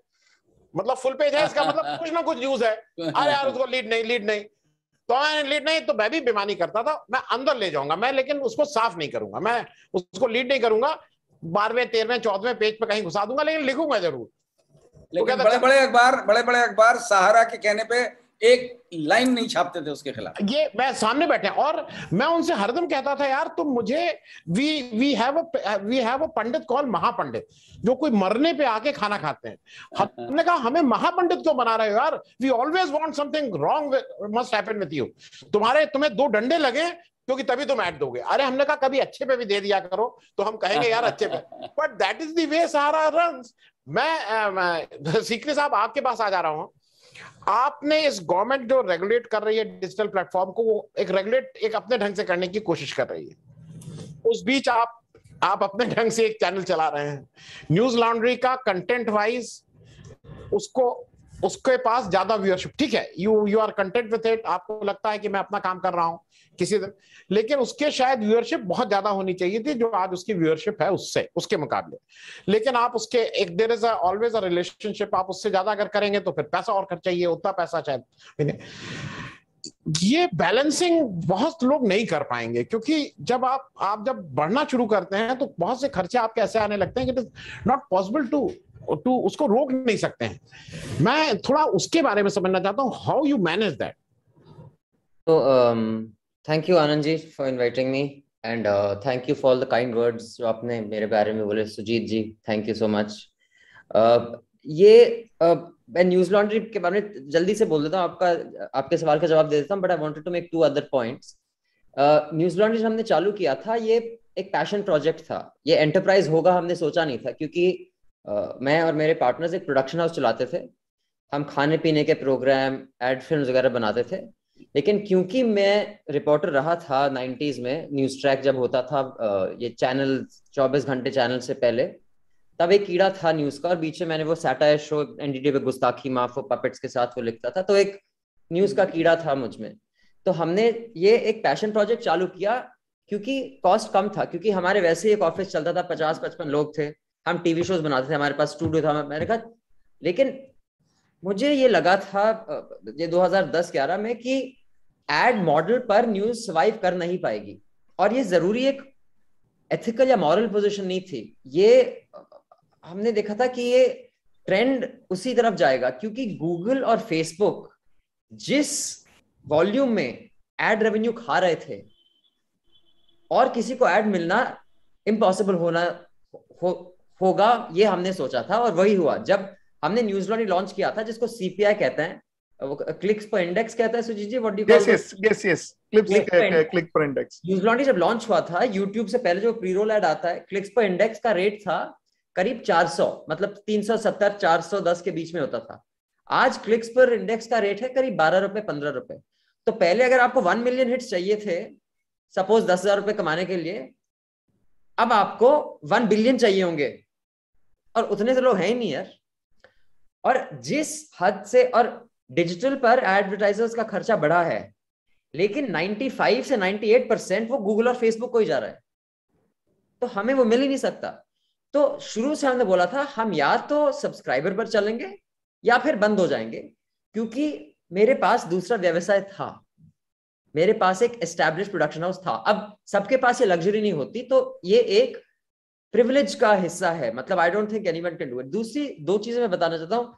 मतलब फुल पेज है इसका मतलब कुछ ना कुछ न्यूज है। अरे यार उसको लीड नहीं, तो मैं लीड नहीं, तो मैं भी बेईमानी करता था, मैं अंदर ले जाऊंगा मैं, लेकिन उसको साफ नहीं करूंगा, मैं उसको लीड नहीं करूंगा, 12वें 13वें 14वें पेज पे कहीं घुसा दूंगा, लेकिन लिखूंगा जरूर। लेकिन बड़े बड़े अखबार सहारा के कहने पे एक लाइन नहीं छापते थे उसके खिलाफ। ये मैं सामने बैठे और मैं उनसे हरदम कहता था, यार तुम मुझे we have a pandit call Mahapandit, जो कोई मरने पे आके खाना खाते हैं। हमने कहा हमें महापंडित क्यों बना रहे हो यार, we always want something wrong must happen with you. तुम्हें 2 डंडे लगे क्योंकि तभी तुम ऐड दोगे। अरे हमने कहा कभी अच्छे पे भी दे दिया करो, तो हम कहेंगे यार अच्छे पे, but that is the way Sahara runs. मैं सीकरी साहब आपके पास आ जा रहा हूं। आपने इस गवर्नमेंट जो रेगुलेट कर रही है डिजिटल प्लेटफॉर्म को, वो एक अपने ढंग से करने की कोशिश कर रही है। उस बीच आप अपने ढंग से एक चैनल चला रहे हैं न्यूज लॉन्ड्री का, कंटेंट वाइज उसके पास ज्यादा व्यूअरशिप, ठीक है, you are content with it, आपको लगता है कि मैं अपना काम कर रहा हूं किसी दिन, लेकिन उसके शायद व्यूअरशिप बहुत ज्यादा होनी चाहिए थी जो आज उसकी व्यूअरशिप है उसके मुकाबले। लेकिन आप उसके एक there is always a relationship, आप उससे ज्यादा अगर करेंगे तो फिर पैसा और खर्च चाहिए, उतना पैसा शायद। ये बैलेंसिंग बहुत लोग नहीं कर पाएंगे, क्योंकि जब आप जब बढ़ना शुरू करते हैं तो बहुत से खर्चे आपके ऐसे आने लगते हैं कि it is not possible to उसको रोक नहीं सकते हैं। मैं थोड़ा उसके बारे में समझना चाहता हूँ, हाउ यू मैनेज दैट। तो thank you Anand ji for inviting me, and thank you for the kind words जो आपने मेरे बारे में बोले। Sujeet ji, thank you so much. मैं न्यूज लॉन्ड्री के बारे में जल्दी से बोल देता हूँ, आपके सवाल का जवाब दे देता हूँ, but I wanted to make 2 other points. Newslaundry हमने चालू किया था, ये एक पैशन प्रोजेक्ट था, ये एंटरप्राइज होगा हमने सोचा नहीं था, क्योंकि मैं और मेरे पार्टनर्स एक प्रोडक्शन हाउस चलाते थे। हम खाने पीने के प्रोग्राम, एड फिल्म्स वगैरह बनाते थे। लेकिन क्योंकि मैं रिपोर्टर रहा था 90s में, न्यूज ट्रैक जब होता था, ये चैनल 24 घंटे चैनल से पहले, तब एक कीड़ा था न्यूज का, और बीच में मैंने वो सैटायर शो एनडीटीवी पे गुस्ताखी माफ वो पपेट्स के साथ वो लिखता था, तो एक न्यूज का कीड़ा था मुझ में। तो हमने ये एक पैशन प्रोजेक्ट चालू किया क्योंकि कॉस्ट कम था, क्योंकि हमारे वैसे ही एक ऑफिस चलता था, 50-55 लोग थे, हम टीवी शोज बनाते थे, हमारे पास स्टूडियो था। मैंने कहा, लेकिन मुझे ये लगा था ये 2010-11 में कि एड मॉडल पर न्यूज सर्वाइव कर नहीं पाएगी, और ये जरूरी एक एथिकल या मॉरल पोजीशन नहीं थी। ये हमने देखा था कि ये ट्रेंड उसी तरफ जाएगा, क्योंकि गूगल और फेसबुक जिस वॉल्यूम में एड रेवेन्यू खा रहे थे, और किसी को एड मिलना इम्पॉसिबल होगा, ये हमने सोचा था, और वही हुआ जब हमने न्यूज लॉन्ड्री लॉन्च किया था, जिसको सीपीआई कहते हैं, वो क्लिक्स पर इंडेक्स कहता है। Sujit ji, what do you call it? Yes click पर इंडेक्स। न्यूज लॉन्ड्री जब लॉन्च हुआ था, यूट्यूब से पहले जो प्री रोल ऐड आता है, क्लिक्स पर इंडेक्स का रेट था करीब 400, मतलब 370 410 के बीच में होता था। आज क्लिक्स पर इंडेक्स का रेट है करीब 12 रुपए 15 रुपए। तो पहले अगर आपको 1 मिलियन हिट्स चाहिए थे, सपोज 10,000 रुपए कमाने के लिए, अब आपको 1 बिलियन चाहिए होंगे, और उतने से लोग हैं ही नहीं यार। और जिस हद से, और डिजिटल पर एडवर्टाइजर्स का खर्चा बढ़ा है, लेकिन 95 से 98% वो गूगल और फेसबुक को ही जा रहा है, तो हमें वो मिल ही नहीं सकता। तो शुरू से हमने बोला था, हम या तो सब्सक्राइबर पर चलेंगे या फिर बंद हो जाएंगे, क्योंकि मेरे पास दूसरा व्यवसाय था, मेरे पास एक एस्टैब्लिश प्रोडक्शन हाउस था। अब सबके पास ये लग्जरी नहीं होती, तो ये एक प्रिविलेज का हिस्सा है, मतलब I don't think anyone can do it. दूसरी 2 चीजें मैं बताना चाहता हूँ।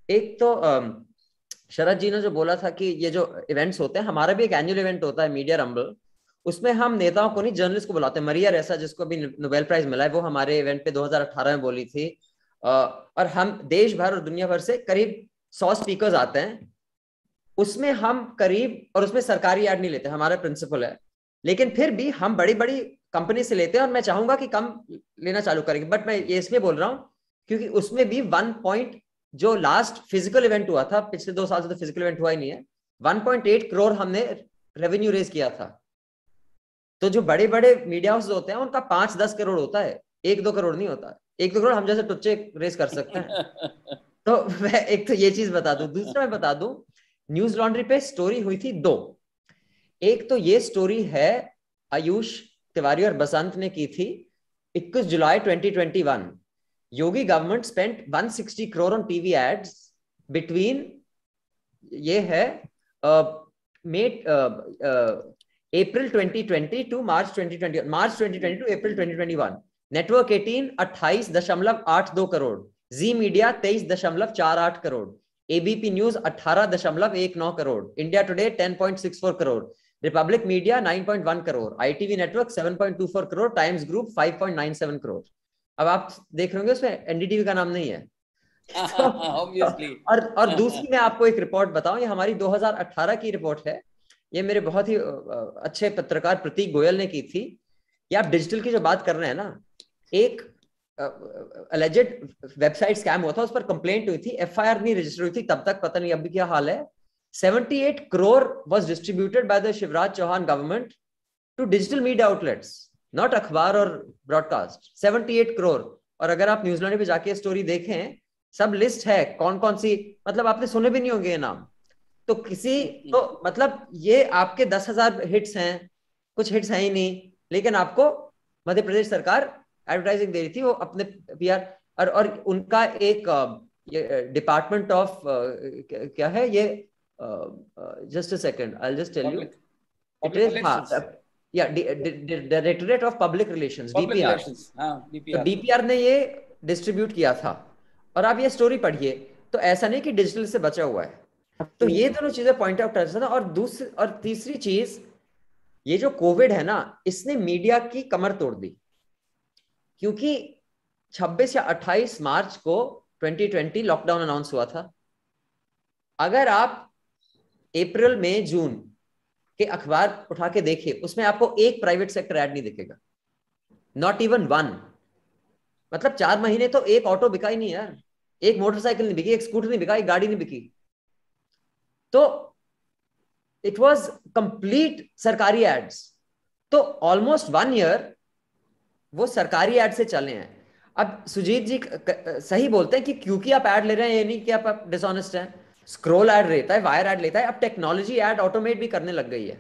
एक तो शरद जी ने जो बोला था कि ये जो इवेंट्स होते हैं, हमारा भी एक एनुअल इवेंट होता है मीडिया रंबल, उसमें हम नेताओं को नहीं, जर्नलिस्ट को बुलाते हैं। मरिया रेसा, जिसको अभी नोबेल प्राइज मिला है, वो हमारे इवेंट पे 2018 में बोली थी, और हम देश भर और दुनिया भर से करीब 100 स्पीकर्स आते हैं, उसमें हम करीब, और उसमें सरकारी ऐड नहीं लेते, हमारा प्रिंसिपल है, लेकिन फिर भी हम बड़ी बड़ी कंपनी से लेते हैं, और मैं चाहूंगा कि कम लेना चालू करेंगे। बट मैं ये इसलिए बोल रहा हूँ क्योंकि उसमें भी 1 पॉइंट जो लास्ट फिजिकल इवेंट हुआ था, पिछले 2 साल से तो फिजिकल इवेंट हुआ ही नहीं है, 1.8 करोड़ हमने रेवेन्यू रेज किया था। तो जो बड़े बड़े मीडिया हाउस होते हैं उनका 5-10 करोड़ होता है, 1-2 करोड़ नहीं होता। 1-2 करोड़ हम जैसे टुच्चे रेस कर सकते हैं। तो मैं एक तो ये चीज बता दूं, दूसरा मैं बता दूं, न्यूज लॉन्ड्री पे स्टोरी हुई थी 2। एक तो ये स्टोरी है आयुष तिवारी और बसंत ने की थी 21 जुलाई 2021। Yogi government spent 160 crore on TV ads between, ये है April 2020 to March 2021, March 2020 to April 2021। Network 18 28.82 crore, Zee media 23.48 crore, ABP news 18.19 crore, India Today 10.64 crore, Republic media 9.1 crore, ITV network 7.24 crore, Times group 5.97 crore. अब आप देख रहे होंगे उसमें एनडीटीवी का नाम नहीं है। ऑब्वियसली। और दूसरी मैं आपको एक रिपोर्ट बताऊं, ये हमारी 2018 की रिपोर्ट है, ये मेरे बहुत ही अच्छे पत्रकार प्रतीक गोयल ने की थी। ये आप डिजिटल की जो बात कर रहे हैं ना, एक अलेजेड वेबसाइट स्कैम हुआ था, उस पर कंप्लेंट हुई थी, एफआईआर नहीं रजिस्टर हुई थी तब तक, पता नहीं अभी क्या हाल है। 78 crore was distributed by the Shivraj Chauhan government to digital media outlets, not अखबार और ब्रॉडकास्ट। 78 करोड़। और अगर आप न्यूजीलैंड पे जाके स्टोरी देखें, सब लिस्ट है कौन कौन सी, मतलब आपने सुने भी नहीं होंगे ये नाम। तो किसी तो मतलब ये आपके 10,000 हिट्स हैं, कुछ हिट्स हैं ही नहीं, लेकिन आपको मध्य प्रदेश सरकार एडवर्टाइजिंग दे रही थी, वो अपने पीआर और उनका एक डिपार्टमेंट ऑफ क्या है ये, just a second I will just tell you, it is directorate of public relations, DPR. तो डीपीआर ने ये डिस्ट्रीब्यूट किया था। और आप ये स्टोरी पढ़िए तो ऐसा नहीं कि डिजिटल से बचा हुआ है। तो ये दोनों चीजें पॉइंट आउट कर सकते। और दूसरी और तीसरी चीज, ये जो कोविड है ना, इसने मीडिया की कमर तोड़ दी, क्योंकि 26 या 28 मार्च को 2020 लॉकडाउन अनाउंस हुआ था। अगर आप अप्रैल मई जून के अखबार उठा के देखिए, उसमें आपको एक प्राइवेट सेक्टर ऐड नहीं दिखेगा, नॉट इवन वन। मतलब 4 महीने तो एक ऑटो बिका ही नहीं यार, एक मोटरसाइकिल नहीं बिकी, एक स्कूटर नहीं बिका, एक गाड़ी नहीं बिकी। तो इट वॉज कंप्लीट सरकारी एड्स। तो ऑलमोस्ट 1 ईयर वो सरकारी एड से चले हैं। अब सुजीत जी सही बोलते हैं कि क्योंकि आप ऐड ले रहे हैं ये नहीं कि आप डिसऑनेस्ट हैं। स्क्रॉल ऐड रहता है, वायर ऐड लेता है, अब टेक्नोलॉजी ऐड ऑटोमेट भी करने लग गई है।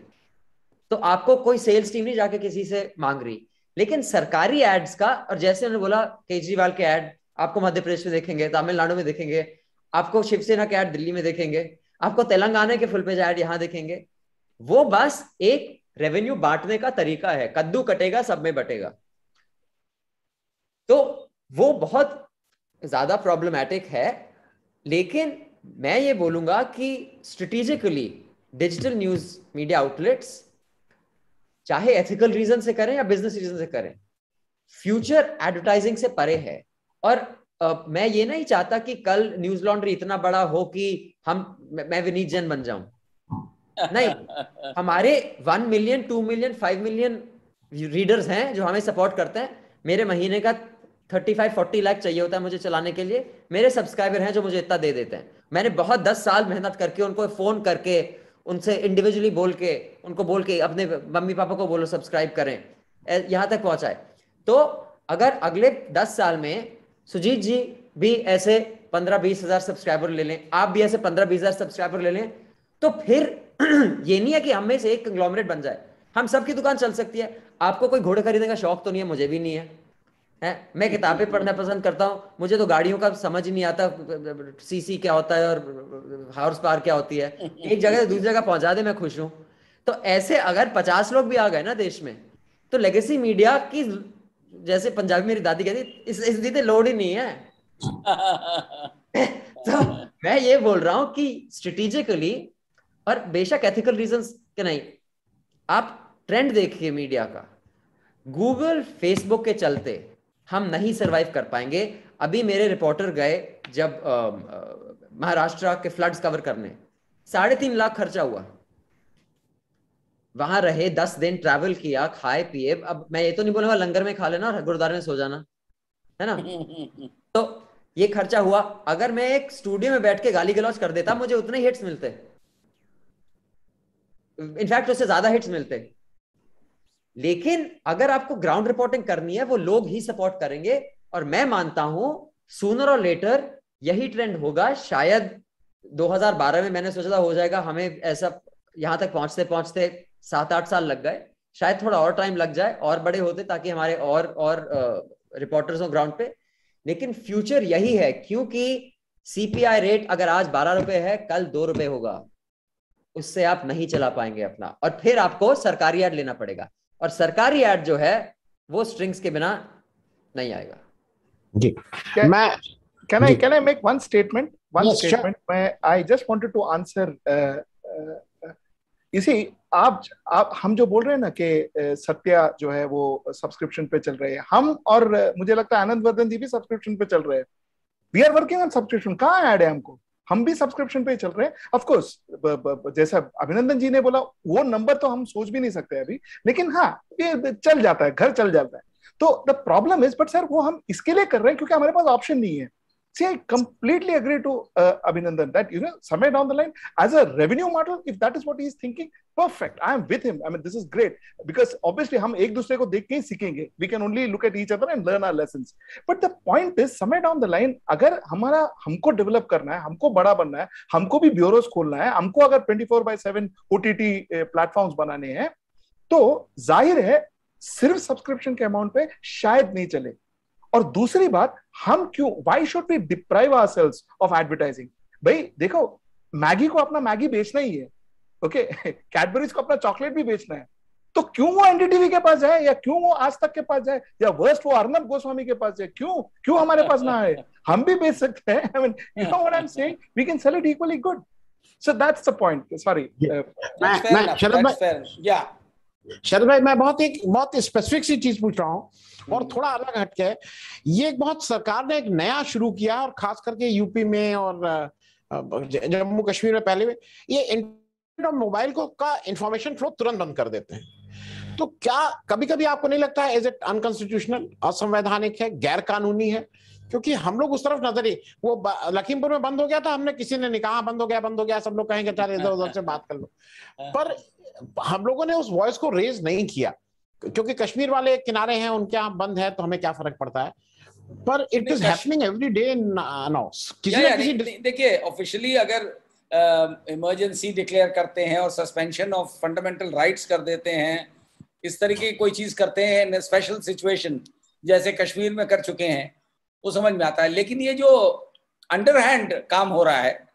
तो आपको कोई सेल्स टीम नहीं जाके किसी से मांग रही। लेकिन सरकारी एड्स का, और जैसे उन्होंने बोला केजरीवाल के ऐड आपको मध्य प्रदेश में देखेंगे, तमिलनाडु में देखेंगे, आपको शिवसेना के ऐड दिल्ली में देखेंगे, आपको तेलंगाना के फुल पेज ऐड यहां देखेंगे। वो बस एक रेवेन्यू बांटने का तरीका है, कद्दू कटेगा सब में बटेगा। तो वो बहुत ज्यादा प्रॉब्लमैटिक है। लेकिन मैं ये बोलूंगा कि strategically digital news media outlets चाहे एथिकल रीजन से करें या बिजनेस रीजन से करें, फ्यूचर एडवर्टाइजिंग से परे है। और मैं ये नहीं चाहता कि कल न्यूज लॉन्ड्री इतना बड़ा हो कि मैं विनीत जैन बन जाऊं। नहीं, हमारे 1 मिलियन 2 मिलियन 5 मिलियन रीडर्स हैं जो हमें सपोर्ट करते हैं। मेरे महीने का 35-40 लाख चाहिए होता है मुझे चलाने के लिए। मेरे सब्सक्राइबर हैं जो मुझे इतना दे देते हैं। मैंने बहुत 10 साल मेहनत करके उनको फोन करके, उनसे इंडिविजुअली बोल के, उनको बोल के अपने मम्मी पापा को बोलो सब्सक्राइब करें, यहां तक पहुंचा है। तो अगर अगले 10 साल में सुजीत जी भी ऐसे 15-20 हजार सब्सक्राइबर ले लें, आप भी ऐसे 15-20 हजार सब्सक्राइबर ले लें, तो फिर ये नहीं है कि हम में से एक कंग्लोमरेट बन जाए, हम सबकी दुकान चल सकती है। आपको कोई घोड़े खरीदने का शौक तो नहीं है, मुझे भी नहीं है। मैं किताबें पढ़ना पसंद करता हूं, मुझे तो गाड़ियों का समझ ही नहीं आता, सीसी क्या होता है और हॉर्स पावर क्या होती है। एक जगह से दूसरी जगह पहुंचा दे मैं खुश हूं। तो ऐसे अगर 50 लोग भी आ गए ना देश में, तो लेगेसी मीडिया की, जैसे पंजाबी मेरी दादी कहती, इस लोड ही नहीं है। तो मैं ये बोल रहा हूं कि स्ट्रेटेजिकली, और बेशक एथिकल रीजंस के नहीं, आप ट्रेंड देखिए मीडिया का, गूगल फेसबुक के चलते हम नहीं सरवाइव कर पाएंगे। अभी मेरे रिपोर्टर गए जब महाराष्ट्र के फ्लड्स कवर करने, 3.5 लाख खर्चा हुआ, वहां रहे, 10 दिन ट्रैवल किया, खाए पिए। अब मैं ये तो नहीं बोलूंगा लंगर में खा लेना और गुरुद्वारे में सो जाना, है ना। तो ये खर्चा हुआ। अगर मैं एक स्टूडियो में बैठ के गाली गलौज कर देता, मुझे उतने हिट्स मिलते, इनफैक्ट उससे ज्यादा हिट्स मिलते। लेकिन अगर आपको ग्राउंड रिपोर्टिंग करनी है, वो लोग ही सपोर्ट करेंगे। और मैं मानता हूं सूनर और लेटर यही ट्रेंड होगा। शायद 2012 में मैंने सोचा था हो जाएगा, हमें ऐसा यहां तक पहुंचते पहुंचते 7-8 साल लग गए। शायद थोड़ा और टाइम लग जाए और बड़े होते, ताकि हमारे और रिपोर्टर्स हो ग्राउंड पे। लेकिन फ्यूचर यही है, क्योंकि सीपीआई रेट अगर आज 12 रुपए है, कल 2 रुपए होगा। उससे आप नहीं चला पाएंगे अपना, और फिर आपको सरकारी ऐड लेना पड़ेगा। और सरकारी ऐड जो है वो स्ट्रिंग्स के बिना नहीं आएगा। जी मैं can I make one statement? Yes, sure. I just wanted to answer. इसी आप हम जो बोल रहे हैं ना कि सत्या जो है वो सब्सक्रिप्शन पे चल रहे हैं, हम और मुझे लगता है आनंद वर्धन जी भी सब्सक्रिप्शन पे चल रहे हैं। We are working on subscription. कहाँ ऐड है हमको? हम भी सब्सक्रिप्शन पे ही चल रहे हैं। ऑफ कोर्स जैसा अभिनंदन जी ने बोला, वो नंबर तो हम सोच भी नहीं सकते अभी, लेकिन हाँ ये चल जाता है, घर चल जाता है। तो the problem is, but sir वो हम इसके लिए कर रहे हैं क्योंकि हमारे पास ऑप्शन नहीं है। See, I completely agree to Abhinandan that, you know, somewhere down the line, as a revenue model, if that is what he is thinking, perfect. I am with him. I mean, this is great because obviously हम एक दूसरे को देख के ही सीखेंगे. We can only look at each other and learn our lessons. But the point is, somewhere down the line, अगर हमको develop करना है, हमको बड़ा बनना है, हमको भी ब्यूरोस खोलना है, हमको अगर 24/7 OTT प्लेटफॉर्म्स बनाने हैं, तो जाहिर है सिर्फ सब्सक्रिप्शन के अमाउंट पे शायद नहीं चले। और दूसरी बात, हम क्यों, why should we deprive ourselves of advertising? भाई देखो, मैगी को अपना मैगी बेचना ही है, ओके, कैडबरीज को अपना चॉकलेट भी बेचना है, तो क्यों वो एनडीटीवी के पास जाए, या क्यों वो आज तक के पास जाए, या वर्स्ट वो अर्नब गोस्वामी के पास जाए? क्यों हमारे पास ना आए? हम भी बेच सकते हैं। I mean, you know what I am saying, we can sell it equally good. So that's the point. Sorry Sharad भाई, मैं बहुत स्पेसिफिक सी चीज पूछ रहा हूँ और थोड़ा अलग हटके है। ये एक बहुत सरकार ने एक नया शुरू किया, और खास करके यूपी में और जम्मू कश्मीर में पहले में, ये इंटरनेट और मोबाइल को का इंफॉर्मेशन फ्लो तुरंत बंद कर देते हैं। तो क्या कभी कभी आपको नहीं लगता है इज इट अनकॉन्स्टिट्यूशनल, असंवैधानिक है, गैर कानूनी है? क्योंकि हम लोग उस तरफ नजर ही, वो लखीमपुर में बंद हो गया था, हमने किसी ने नहीं कहा बंद हो गया, सब लोग कहेंगे चल इधर उधर से बात कर लो, पर हम लोगों ने उस वॉइस को रेज नहीं किया, क्योंकि कश्मीर वाले किनारे हैं, उनके यहाँ बंद है तो हमें क्या फर्क पड़ता है। पर it is happening every day now. देखिए, ऑफिशियली अगर इमरजेंसी डिक्लेयर करते हैं और सस्पेंशन ऑफ फंडामेंटल राइट्स कर देते हैं, इस तरीके की कोई चीज करते हैं इन स्पेशल सिचुएशन, जैसे कश्मीर में कर चुके हैं, वो समझ में आता है। लेकिन ये जो अंडरहैंड काम हो रहा है,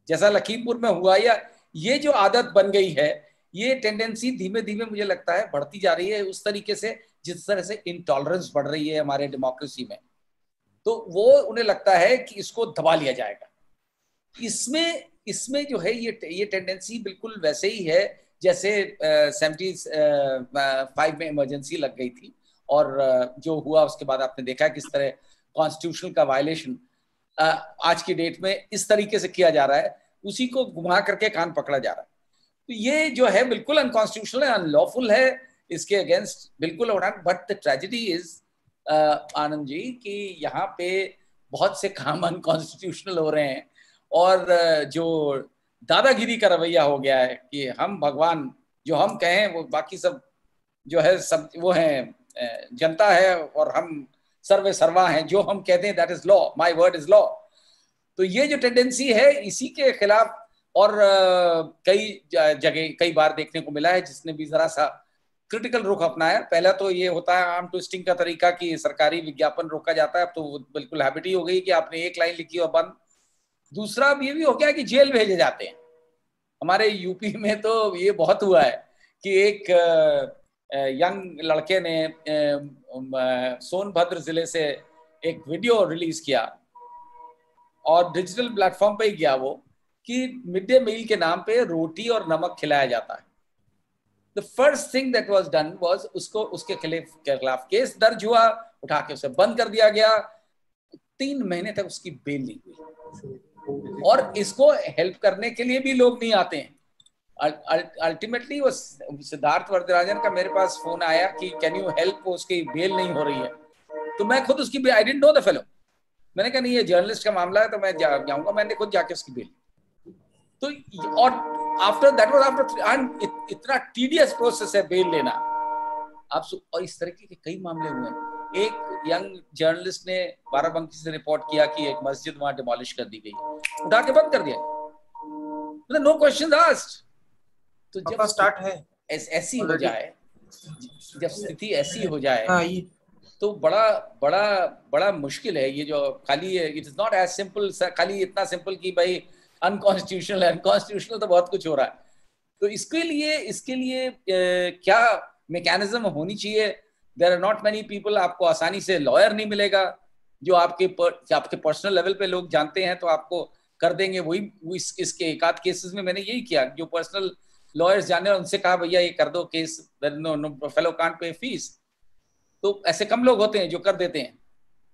जैसा लखीमपुर में हुआ, या ये जो आदत बन गई है, ये टेंडेंसी धीमे धीमे मुझे लगता है बढ़ती जा रही है, उस तरीके से जिस तरह से इंटॉलरेंस बढ़ रही है हमारे डेमोक्रेसी में, तो वो उन्हें लगता है कि इसको दबा लिया जाएगा। इसमें जो है ये टेंडेंसी बिल्कुल वैसे ही है जैसे 75 में इमरजेंसी लग गई थी, और जो हुआ उसके बाद आपने देखा किस तरह कॉन्स्टिट्यूशन का वायलेशन आज की डेट में इस तरीके से किया जा रहा है, उसी को घुमा करके कान पकड़ा जा रहा है। तो ये जो है बिल्कुल अनकॉन्स्टिट्यूशनल है, अनलॉफुल है, इसके अगेंस्ट बिल्कुल हो रहा है। But the tragedy is Anand ji कि यहाँ पे बहुत से काम अनकॉन्स्टिट्यूशनल हो रहे हैं, और जो दादागिरी का रवैया हो गया है कि हम भगवान, जो हम कहें वो बाकी सब जो है सब वो है जनता है, और हम सर्वे सर्वा हैं, जो हम कहते हैं that is law, my word is law. तो ये जो टेंडेंसी है, इसी के खिलाफ और कई जगह कई बार देखने को मिला है जिसने भी जरा सा क्रिटिकल रुख अपनाया। पहला तो ये होता है आर्म ट्विस्टिंग का तरीका कि सरकारी विज्ञापन रोका जाता है, अब तो बिल्कुल हैबिट ही हो गई कि आपने एक लाइन लिखी और बंद। दूसरा ये भी हो गया कि जेल भेजे जाते हैं। हमारे यूपी में तो ये बहुत हुआ है कि एक यंग लड़के ने सोनभद्र जिले से एक वीडियो रिलीज किया, और डिजिटल प्लेटफॉर्म पे ही गया वो, कि मिड डे मील के नाम पे रोटी और नमक खिलाया जाता है। The first thing that was done was उसके खिलाफ केस दर्ज हुआ, उठा के उसे बंद कर दिया गया, 3 महीने तक उसकी बेल नहीं हुई, और इसको हेल्प करने के लिए भी लोग नहीं आते हैं। अल्टीमेटली वो सिद्धार्थ वरदराजन का मेरे पास फोन आया कि कैन यू हेल्प, उसकी बेल नहीं हो रही है। तो मैं खुद उसकी, I didn't know the fellow, मैंने कहा नहीं ये जर्नलिस्ट का मामला है तो मैं जाऊंगा, मैंने खुद जाके उसकी बेल। तो और आफ्टर दैट वाज आफ्टर इतना टीडियस प्रोसेस है बेल लेना आप। और इस तरह के कई मामले हुए हैं। एक यंग जर्नलिस्ट ने बाराबंकी से रिपोर्ट किया कि एक मस्जिद वहां डिमोलिश कर दी गई, उठा के बंद कर दिया, मतलब नो क्वेश्चन आस्क्ड। तो जब स्टार्ट है ऐसी हो जाए, जब स्थिति ऐसी हो जाए तो बड़ा बड़ा बड़ा मुश्किल है ये जो खाली है। It is not as simple, खाली इतना सिंपल कि भाई अनकॉन्स्टिट्यूशनल है, अनकॉन्स्टिट्यूशनल तो बहुत कुछ हो रहा है। तो इसके लिए क्या मैकेनिज्म होनी चाहिए? There are not many people, आपको आसानी से लॉयर नहीं मिलेगा जो आपके पर्सनल लेवल पे लोग जानते हैं तो आपको कर देंगे। वही इसके एक आध केसेस में मैंने यही किया, जो पर्सनल लॉयर्स जाने और उनसे कहा भैया ये कर दो case, no fellow can't pay fees. तो ऐसे कम लोग होते हैं जो कर देते हैं।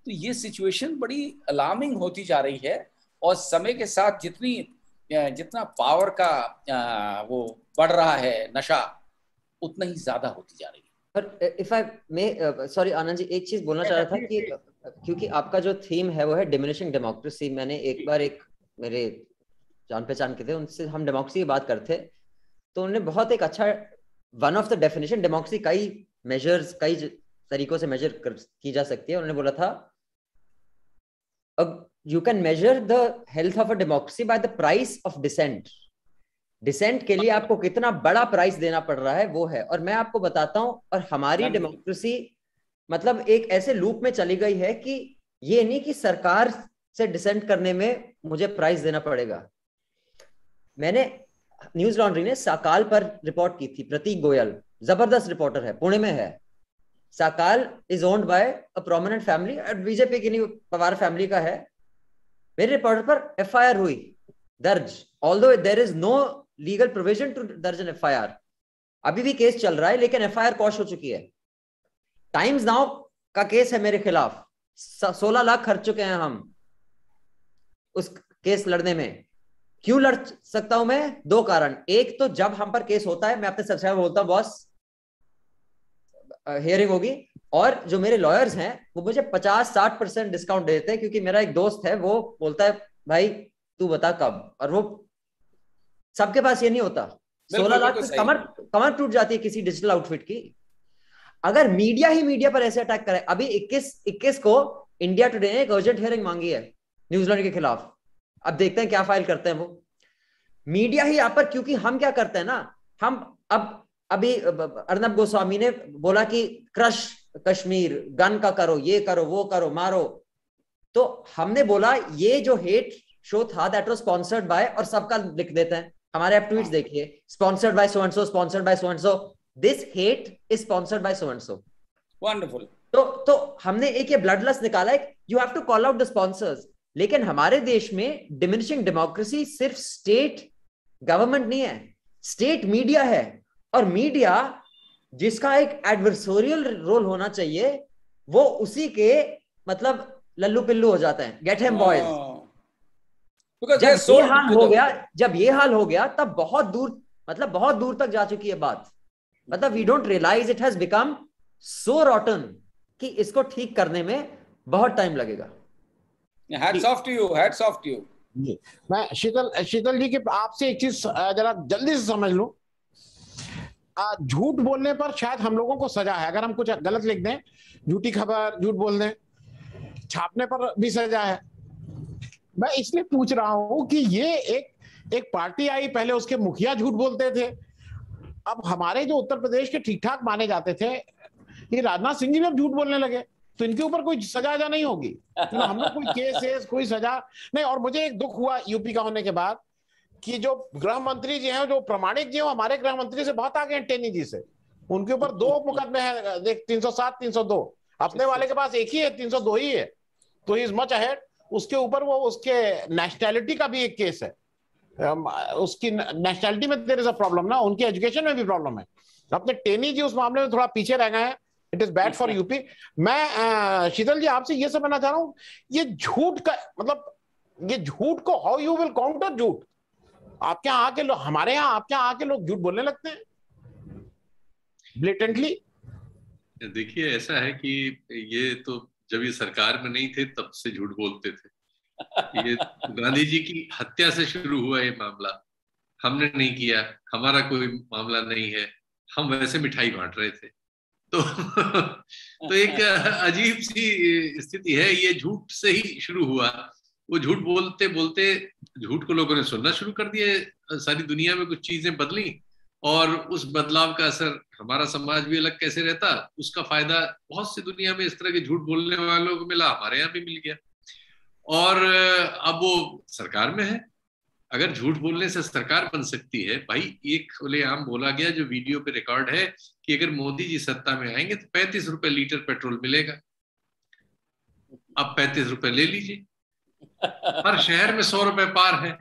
तो ये सिचुएशन बड़ी अलार्मिंग होती जा रही है और समय के साथ जितना पावर का वो बढ़ रहा है नशा, उतना ही ज्यादा होती जा रही है। पर if I may, sorry Anand ji, एक चीज बोलना चाह रहा था कि क्योंकि आपका जो थीम है वो है डिमिनिशिंग डेमोक्रेसी। मैंने एक बार एक मेरे जान पहचान के थे, उनसे हम डेमोक्रेसी की बात करते, तो उन्होंने बहुत एक अच्छा one of the definition, democracy कई मेजर्स, कई तरीकों से मेजर की जा सकती है। उन्होंने बोला था अब you can measure the health of a democracy by the price of dissent. Dissent के लिए आपको कितना बड़ा प्राइस देना पड़ रहा है वो है। और मैं आपको बताता हूं, और हमारी डेमोक्रेसी मतलब एक ऐसे लूप में चली गई है कि ये नहीं कि सरकार से डिसेंट करने में मुझे प्राइस देना पड़ेगा। मैंने न्यूज लॉन्ड्री ने साकाल पर रिपोर्ट की थी, प्रतीक गोयल जबरदस्त रिपोर्टर है, पुणे में है। Sakal is owned by a prominent family, BJP की नहीं, पवार फैमिली का है। मेरे रिपोर्टर पर एफआईआर हुई दर्ज, although there is no legal provision to दर्ज एन एफआईआर। अभी भी केस चल रहा है लेकिन एफआईआर क्वॉश हो चुकी है। टाइम्स नाउ का केस है मेरे खिलाफ, 16 लाख खर्च चुके हैं हम उस केस लड़ने में। क्यों लड़ सकता हूं मैं? 2 कारण। एक तो जब हम पर केस होता है मैं अपने सब्सक्राइबर बोलता हूं बॉस हियरिंग होगी, और जो मेरे लॉयर्स हैं वो मुझे 50-60% डिस्काउंट देते हैं, क्योंकि मेरा एक दोस्त है वो बोलता है भाई तू बता कब। और वो सबके पास ये नहीं होता। 16 लाख में कमर टूट जाती है किसी डिजिटल आउटफिट की। अगर मीडिया ही मीडिया पर ऐसे अटैक करे, अभी 21 को इंडिया टुडे ने एक अर्जेंट हियरिंग मांगी है न्यूजीलैंड के खिलाफ। अब देखते हैं क्या फाइल करते हैं वो। मीडिया ही यहाँ पर, क्योंकि हम क्या करते हैं ना, हम अभी अर्नब गोस्वामी ने बोला कि क्रश कश्मीर, गन का करो, ये करो, वो करो, मारो। तो हमने बोला ये जो हेट शो था दैट वाज स्पॉन्सर्ड बाय, और सबका लिख देते हैं, हमारे आप ट्वीट्स देखिए, sponsored by so and so, sponsored by so and so, this hate is sponsored by so and so. Wonderful. तो हमने एक ये ब्लड लस्ट निकाला है, you have to call out the sponsors. लेकिन हमारे देश में डिमिनिशिंग डेमोक्रेसी सिर्फ स्टेट गवर्नमेंट नहीं है, स्टेट मीडिया है। और मीडिया जिसका एक एडवर्सोरियल रोल होना चाहिए वो उसी के मतलब लल्लू पिल्लू हो जाता है, गेट हिम बॉयज। जब ये हाल हो गया तब बहुत दूर तक जा चुकी है बात। मतलब we don't realize it has become so rotten कि इसको ठीक करने में बहुत टाइम लगेगा। Hats off to you, hats off to you. मैं शीतल जी के आपसे एक चीज जरा जल्दी से समझ लूं। झूठ बोलने पर शायद हम लोगों को सजा है, अगर हम कुछ गलत लिख दें, झूठी खबर, झूठ बोल दें, छापने पर भी सजा है। मैं इसलिए पूछ रहा हूं कि ये एक पार्टी आई, पहले उसके मुखिया झूठ बोलते थे, अब हमारे जो उत्तर प्रदेश के ठीक ठाक माने जाते थे, ये राजनाथ सिंह जी भी अब झूठ बोलने लगे, तो इनके ऊपर कोई सजा नहीं होगी? हम लोग कोई केस कोई सजा नहीं। और मुझे एक दुख हुआ यूपी का होने के बाद कि जो गृह मंत्री जी हैं, जो प्रमाणिक जी हैं, हमारे गृह मंत्री से बहुत आगे हैं, टेनी जी से। उनके ऊपर 2 मुकदमे हैं, देख 307, 302। अपने वाले के पास एक ही है, 302 ही है, तो ही इज मच अहेड। उसके ऊपर वो उसके नेशनैलिटी का भी एक केस है, उसकी नेशनैलिटी में देयर इज अ प्रॉब्लम ना, उनकी एजुकेशन में भी प्रॉब्लम है। अपने टेनी जी उस मामले में थोड़ा पीछे रह गए हैं, it is bad for UP. मैं शीतल जी आपसे ये समझना चाह रहा हूँ, ये झूठ का मतलब, ये झूठ को हाउ यू विल काउंटर झूठ? आपके यहाँ आके लोग, हमारे यहाँ आपके यहाँ आके लोग झूठ बोलने लगते हैं ब्लेटेंटली। देखिए ऐसा है कि ये तो जब ये सरकार में नहीं थे तब से झूठ बोलते थे। ये गांधी जी की हत्या से शुरू हुआ ये मामला, हमने नहीं किया, हमारा कोई मामला नहीं है, हम वैसे मिठाई बांट रहे थे। तो एक अजीब सी स्थिति है, ये झूठ से ही शुरू हुआ। वो झूठ बोलते बोलते झूठ को लोगों ने सुनना शुरू कर दिया, सारी दुनिया में कुछ चीजें बदली और उस बदलाव का असर हमारा समाज भी अलग कैसे रहता, उसका फायदा बहुत सी दुनिया में इस तरह के झूठ बोलने वालों को मिला, हमारे यहाँ भी मिल गया। और अब वो सरकार में है। अगर झूठ बोलने से सरकार बन सकती है, भाई एक खुलेआम बोला गया जो वीडियो पे रिकॉर्ड है कि अगर मोदी जी सत्ता में आएंगे तो 35 रुपए लीटर पेट्रोल मिलेगा। अब 35 रुपए ले लीजिए, हर शहर में 100 रुपए पार है,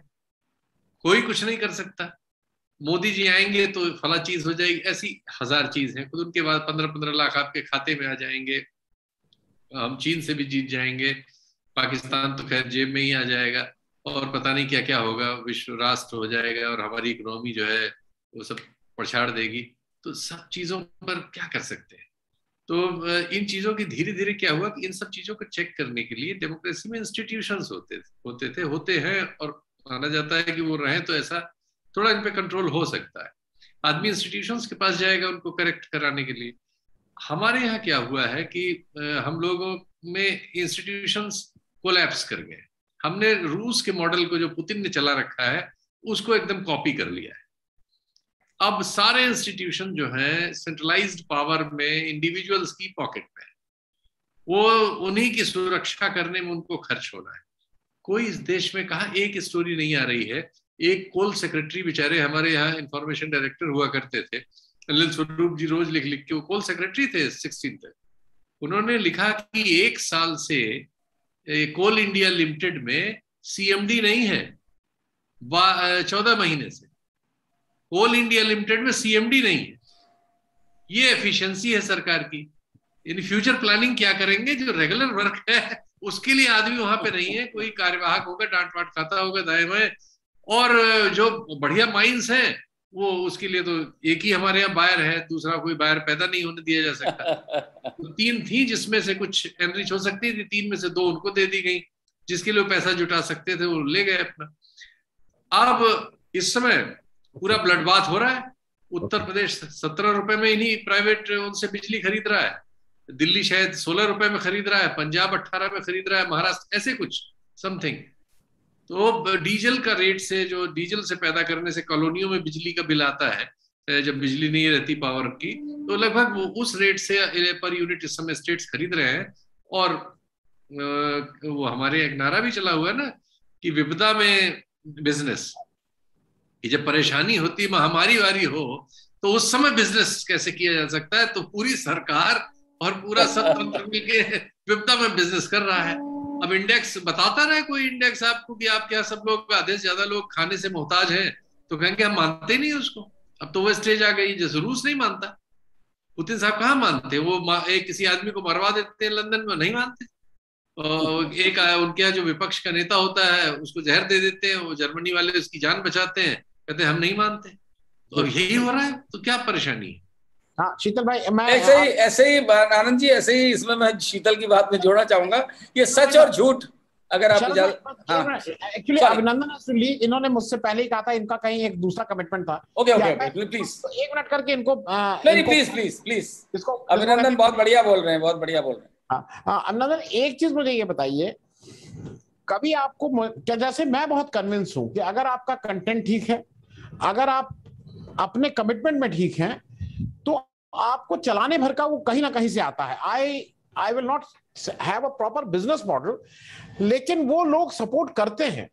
कोई कुछ नहीं कर सकता। मोदी जी आएंगे तो फला चीज हो जाएगी, ऐसी हजार चीज है। खुद उनके बाद 15-15 लाख आपके खाते में आ जाएंगे, हम चीन से भी जीत जाएंगे, पाकिस्तान तो खैर जेब में ही आ जाएगा, और पता नहीं क्या क्या होगा, विश्व राष्ट्र हो जाएगा और हमारी इकोनॉमी जो है वो सब पछाड़ देगी। तो सब चीजों पर क्या कर सकते हैं? तो इन चीजों की धीरे धीरे क्या हुआ कि इन सब चीजों को चेक करने के लिए डेमोक्रेसी में इंस्टीट्यूशंस होते हैं, और माना जाता है कि वो रहे तो ऐसा थोड़ा इन पे कंट्रोल हो सकता है। आदमी इंस्टीट्यूशंस के पास जाएगा उनको करेक्ट कराने के लिए। हमारे यहाँ क्या हुआ है कि हम लोगों में इंस्टीट्यूशंस कोलैप्स कर गए। हमने रूस के मॉडल को जो पुतिन ने चला रखा है उसको एकदम कॉपी कर लिया है। अब सारे इंस्टीट्यूशन जो हैं सेंट्रलाइज्ड पावर में इंडिविजुअल्स की पॉकेट में, वो उन्हीं की सुरक्षा करने में उनको खर्च होना है। कोई इस देश में कहा एक स्टोरी नहीं आ रही है। एक कोल सेक्रेटरी बेचारे हमारे यहाँ इंफॉर्मेशन डायरेक्टर हुआ करते थे, अनिल स्वरूप जी, रोज लिख लिख के, वो कोल सेक्रेटरी थे 16 तक। उन्होंने लिखा कि 1 साल से कोल इंडिया लिमिटेड में सीएमडी नहीं है, 14 महीने से कोल इंडिया लिमिटेड में सीएमडी नहीं है। ये एफिशिएंसी है सरकार की। इन फ्यूचर प्लानिंग क्या करेंगे? जो रेगुलर वर्क है उसके लिए आदमी वहां पे नहीं है, कोई कार्यवाहक होगा, डांट वाट खाता होगा दाएं बाएं, और जो बढ़िया माइंस है वो उसके लिए तो एक ही हमारे यहाँ बायर है, दूसरा कोई बायर पैदा नहीं होने दिया जा सकता। तो 3 थी जिसमें से कुछ एनरिच हो सकती थी, 3 में से 2 उनको दे दी गई, जिसके लिए पैसा जुटा सकते थे वो ले गए अपना। अब इस समय पूरा ब्लड बाथ हो रहा है। उत्तर प्रदेश 17 रुपए में इन्हीं प्राइवेट उनसे बिजली खरीद रहा है, दिल्ली शायद 16 रुपए में खरीद रहा है, पंजाब 18 में खरीद रहा है, महाराष्ट्र ऐसे कुछ समथिंग। तो डीजल का रेट से, जो डीजल से पैदा करने से कॉलोनियों में बिजली का बिल आता है जब बिजली नहीं रहती पावर की, तो लगभग वो उस रेट से पर यूनिट इस समय स्टेट्स खरीद रहे हैं। और वो हमारे एक नारा भी चला हुआ है ना कि विपदा में बिजनेस, कि जब परेशानी होती, महामारी वारी हो, तो उस समय बिजनेस कैसे किया जा सकता है। तो पूरी सरकार और पूरा सब तंत्र मिलके विपदा में बिजनेस कर रहा है। अब इंडेक्स बताता रहे कोई इंडेक्स आपको कि आप क्या सब लोग, आधे से ज्यादा लोग खाने से मोहताज हैं, तो कहेंगे हम मानते नहीं उसको। अब तो वो स्टेज आ गई जैसे रूस नहीं मानता। पुतिन साहब कहाँ मानते? वो एक किसी आदमी को मरवा देते हैं लंदन में, नहीं मानते। और एक उनके यहाँ जो विपक्ष का नेता होता है उसको जहर दे देते हैं, वो जर्मनी वाले उसकी जान बचाते हैं, कहते हैं हम नहीं मानते। तो यही हो रहा है, तो क्या परेशानी है? हाँ शीतल भाई, मैं ऐसे ही आनंद जी, ऐसे ही इसमें मैं शीतल की बात में जोड़ना चाहूंगा, ये सच और झूठ अगर आप एक्चुअली अभिनंदन ली, इन्होंने मुझसे पहले ही कहा था, इनका कहीं एक दूसरा कमिटमेंट था। ओके प्लीज 1 मिनट करके इनको नहीं, प्लीज इसको अभिनंदन बहुत बढ़िया बोल रहे हैं, बहुत बढ़िया बोल रहे हैं। हाँ अभिनंदन, एक चीज मुझे ये बताइए, कभी आपको क्या, जैसे मैं बहुत कन्विंस हूं कि अगर आपका कंटेंट ठीक है, अगर आप अपने कमिटमेंट में ठीक हैं, तो आपको चलाने भर का वो कहीं ना कहीं से आता है। I will not have a proper business model, लेकिन वो लोग सपोर्ट करते हैं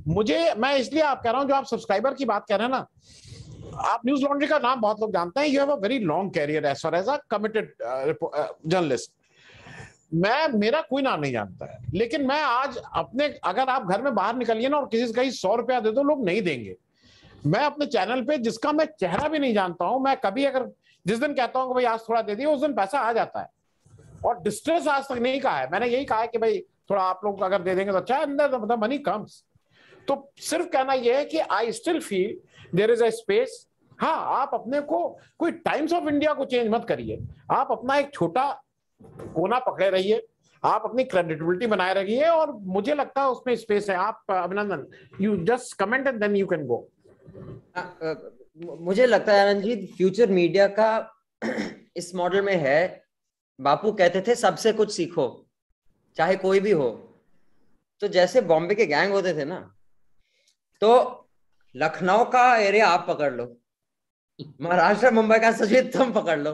मुझे। मैं इसलिए आप कह रहा हूं, जो आप सब्सक्राइबर की बात कर रहे हैं ना, आप न्यूज लॉन्ड्री का नाम बहुत लोग जानते हैं। You have a very long career as far as a committed journalist. मेरा कोई नाम नहीं जानता है, लेकिन मैं आज अपने, अगर आप घर में बाहर निकलिए ना और किसी से कहीं 100 रुपया दे दो, लोग नहीं देंगे। मैं अपने चैनल पे, जिसका मैं चेहरा भी नहीं जानता हूं, मैं कभी अगर जिस दिन कहता हूं कि भाई आज थोड़ा दे दिए, उस दिन पैसा आ जाता है। और डिस्ट्रेस आज तक नहीं कहा है मैंने, यही कहा है कि भाई थोड़ा आप लोग अगर दे देंगे तो अच्छा, अंदर द मनी कम्स। तो सिर्फ कहना यह है कि I still feel there is a space. हाँ, आप अपने को कोई टाइम्स ऑफ इंडिया को चेंज मत करिए, आप अपना एक छोटा कोना पकड़े रहिए, आप अपनी क्रेडिबिलिटी बनाए रखिए और मुझे लगता है उसमें स्पेस है। आप Abhinandan, you just comment and then you can go. मुझे लगता है आनंद जी, फ्यूचर मीडिया का इस मॉडल में है, बापू कहते थे सबसे कुछ सीखो, चाहे कोई भी हो। तो जैसे बॉम्बे के गैंग होते थे ना, तो लखनऊ का एरिया आप पकड़ लो, महाराष्ट्र मुंबई का सुजीत तुम पकड़ लो,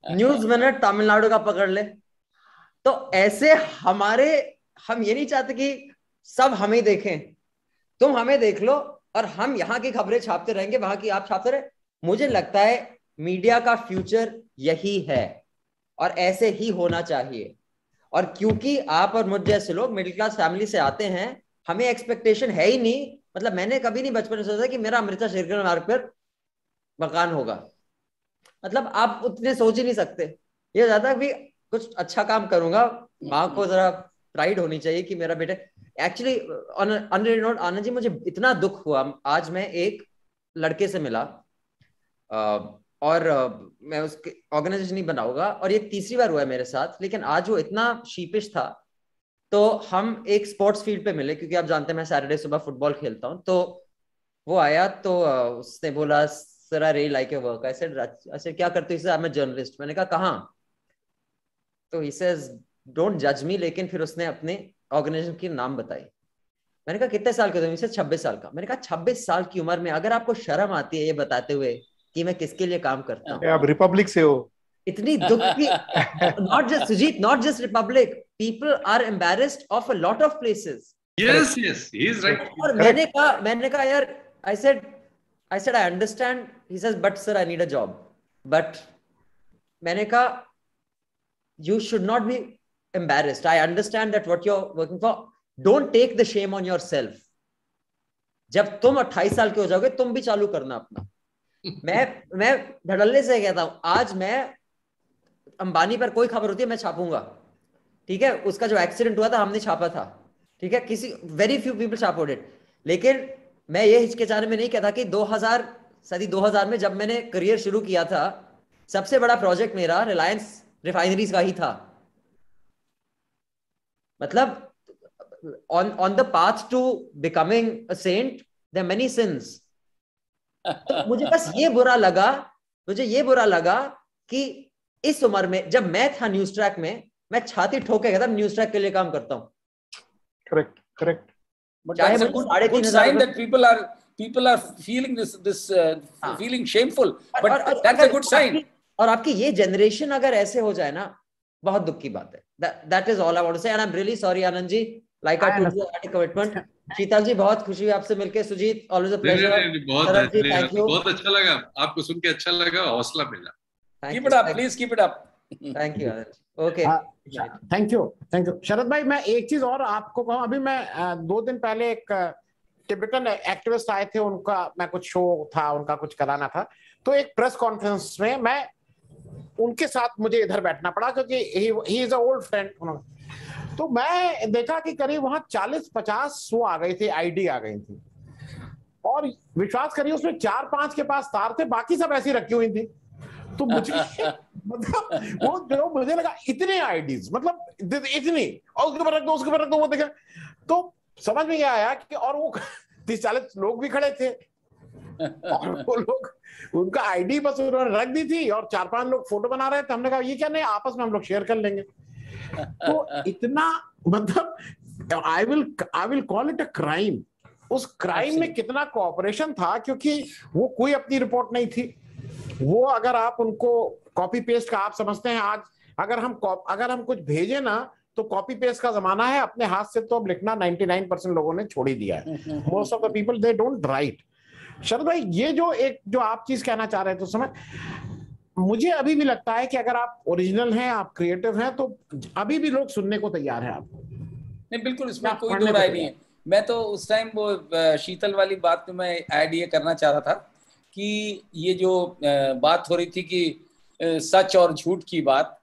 न्यूज मिनट तमिलनाडु का पकड़ ले। तो ऐसे हम ये नहीं चाहते कि सब हमें देखें, तुम हमें देख लो और हम यहाँ की खबरें छापते रहेंगे, वहां की आप छापते रहे। मुझे लगता है मीडिया का फ्यूचर यही है और ऐसे ही होना चाहिए। और क्योंकि आप और मुझ जैसे लोग मिडिल क्लास फैमिली से आते हैं, हमें एक्सपेक्टेशन है ही नहीं। मतलब मैंने कभी नहीं बचपन में सोचा कि मेरा अमृता शेरगिल मार्ग पर मकान होगा। मतलब आप उतने सोच ही नहीं सकते। ये ज्यादा भी कुछ अच्छा काम करूंगा, माँ को जरा प्राइड होनी चाहिए कि मेरा बेटा। एक्चुअली आनंद जी, मुझे इतना दुख हुआ, आज मैं एक लड़के से मिला और मैं उसके ऑर्गेनाइजेशन नहीं बनाऊंगा, और ये तीसरी बार हुआ है मेरे साथ, लेकिन आज वो इतना शीपिश था। तो हम एक स्पोर्ट्स फील्ड पे मिले, क्योंकि आप जानते हैं मैं सैटरडे सुबह फुटबॉल खेलता हूँ। तो वो आया, तो उसने बोला sir I really like your work. I said क्या करते हो? I am a journalist. मैंने कहा कहाँ? तो ही सेज डोंट जज मी। लेकिन फिर उसने अपने ऑर्गेनाइजेशन की नाम बताई। मैंने कहा कितने साल के हो? 26 साल का। मैंने कहा 26 साल की उम्र में अगर आपको शर्म आती है ये बताते हुए कि मैं किसके लिए काम करता हूँ। आप रिपब्लिक से हो। इतनी दुख की not just Sujeet, not just Republic, people are embarrassed of a lot of places. Yes yes, he is right. और मैंने कहा यार, I said I understand. He says but sir I need a job. But मैंने कहा you should not be embarrassed. I understand that what you're working for. Don't take the shame on yourself. जब तुम 28 साल के हो जाओगे तुम भी चालू करना अपना। मैं धड़ल्ले से कहता हूं, आज मैं अंबानी पर कोई खबर होती है मैं छापूंगा, ठीक है? उसका जो एक्सीडेंट हुआ था हमने छापा था, ठीक है? किसी वेरी फ्यू पीपल छापोड इट। लेकिन मैं ये हिचकिचाने में नहीं कहता कि 2000 में जब मैंने करियर शुरू किया था, सबसे बड़ा प्रोजेक्ट मेरा रिलायंस रिफाइनरीज का ही था। मतलब on the path to becoming a saint there are many sins. तो मुझे बस ये बुरा लगा कि इस उम्र में जब मैं था न्यूज ट्रैक में, मैं छाती ठोक के कहता न्यूज ट्रैक के लिए काम करता हूँ। करेक्ट। चाहे मुझे 3,500 people are feeling this feeling shameful, but that's a good sign. और आपकी ये जनरेशन अगर ऐसे हो जाए ना, बहुत दुख की बात है। That is all I want to say and I'm really sorry Anand ji, like I told you, I had a commitment. शीतल जी बहुत खुशी हुई आपसे मिलके। Sujit always a pleasure. बहुत अच्छा लगा आपको सुन के, अच्छा लगा, हौसला मिला। Keep it up, please keep it up. Thank you Anand. Okay. Thank you Sharad भाई। मैं एक चीज और आपको कहूँ, अभी मैं 2 दिन पहले एक टिबेटन एक्टिविस्ट आए थे, उनका मैं कुछ शो था, उनका कुछ कराना था। तो एक प्रेस कॉन्फ्रेंस में मैं उनके साथ मुझे इधर बैठना पड़ा, क्योंकि he is a old friend. तो मैं देखा कि करीब वहां 40-50 वो आ गई थी, आईडी आ गई थी, और विश्वास करिए उसमें 4-5 के पास तार थे, बाकी सब ऐसी रखी हुई थी। तो मुझे मतलब वो जो मुझे लगा इतने आईडीज, मतलब इतनी, और उसके ऊपर रख दो, उसके ऊपर रख दो, वो देखे। तो समझ में क्या आया कि और वो 30-40 लोग भी खड़े थे, और वो लोग उनका आईडी बस उन्होंने रख दी थी, और 4-5 लोग फोटो बना रहे थे। हमने कहा ये क्या, नहीं आपस में हम लोग शेयर कर लेंगे। तो इतना मतलब I will call it a crime. उस क्राइम में कितना कोऑपरेशन था, क्योंकि वो कोई अपनी रिपोर्ट नहीं थी। वो अगर आप उनको कॉपी पेस्ट का आप समझते हैं, आज अगर हम कुछ भेजे ना तो कॉपी पेस्ट का जमाना है, अपने हाथ से तो अब लिखना 99% लोगों ने छोड़ ही दिया है। Most of the people they don't write. Sharad भाई, ये जो आप चीज कहना चाह रहे थे उस समय, मुझे अभी भी लगता है कि अगर आप ओरिजिनल हैं, आप क्रिएटिव हैं, तो अभी भी लोग सुनने को तैयार हैं आपको। नहीं बिल्कुल, इसमें कोई दो राय नहीं है। मैं तो उस टाइम वो शीतल वाली बात में मैं ऐड ये करना चाह रहा था कि ये जो बात हो रही थी कि सच और झूठ की बात,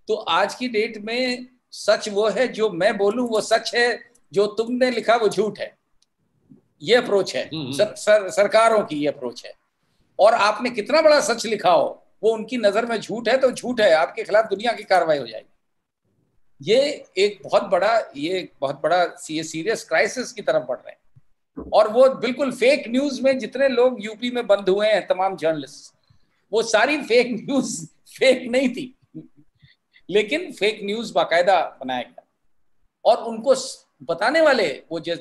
तो आज की डेट में सच वो है जो मैं बोलूं वो सच है, जो तुमने लिखा वो झूठ है। ये अप्रोच है सरकारों की, ये अप्रोच है। और आपने कितना बड़ा सच लिखा हो, वो उनकी नजर में झूठ है तो झूठ है, आपके खिलाफ दुनिया की कार्रवाई हो जाएगी। ये एक बहुत बड़ा ये सीरियस क्राइसिस की तरफ बढ़ रहे हैं। और वो बिल्कुल फेक न्यूज में जितने लोग यूपी में बंद हुए हैं, तमाम जर्नलिस्ट, वो सारी फेक न्यूज फेक नहीं थी, लेकिन फेक न्यूज बाकायदा बनाया गया। और उनको बताने वाले वो जो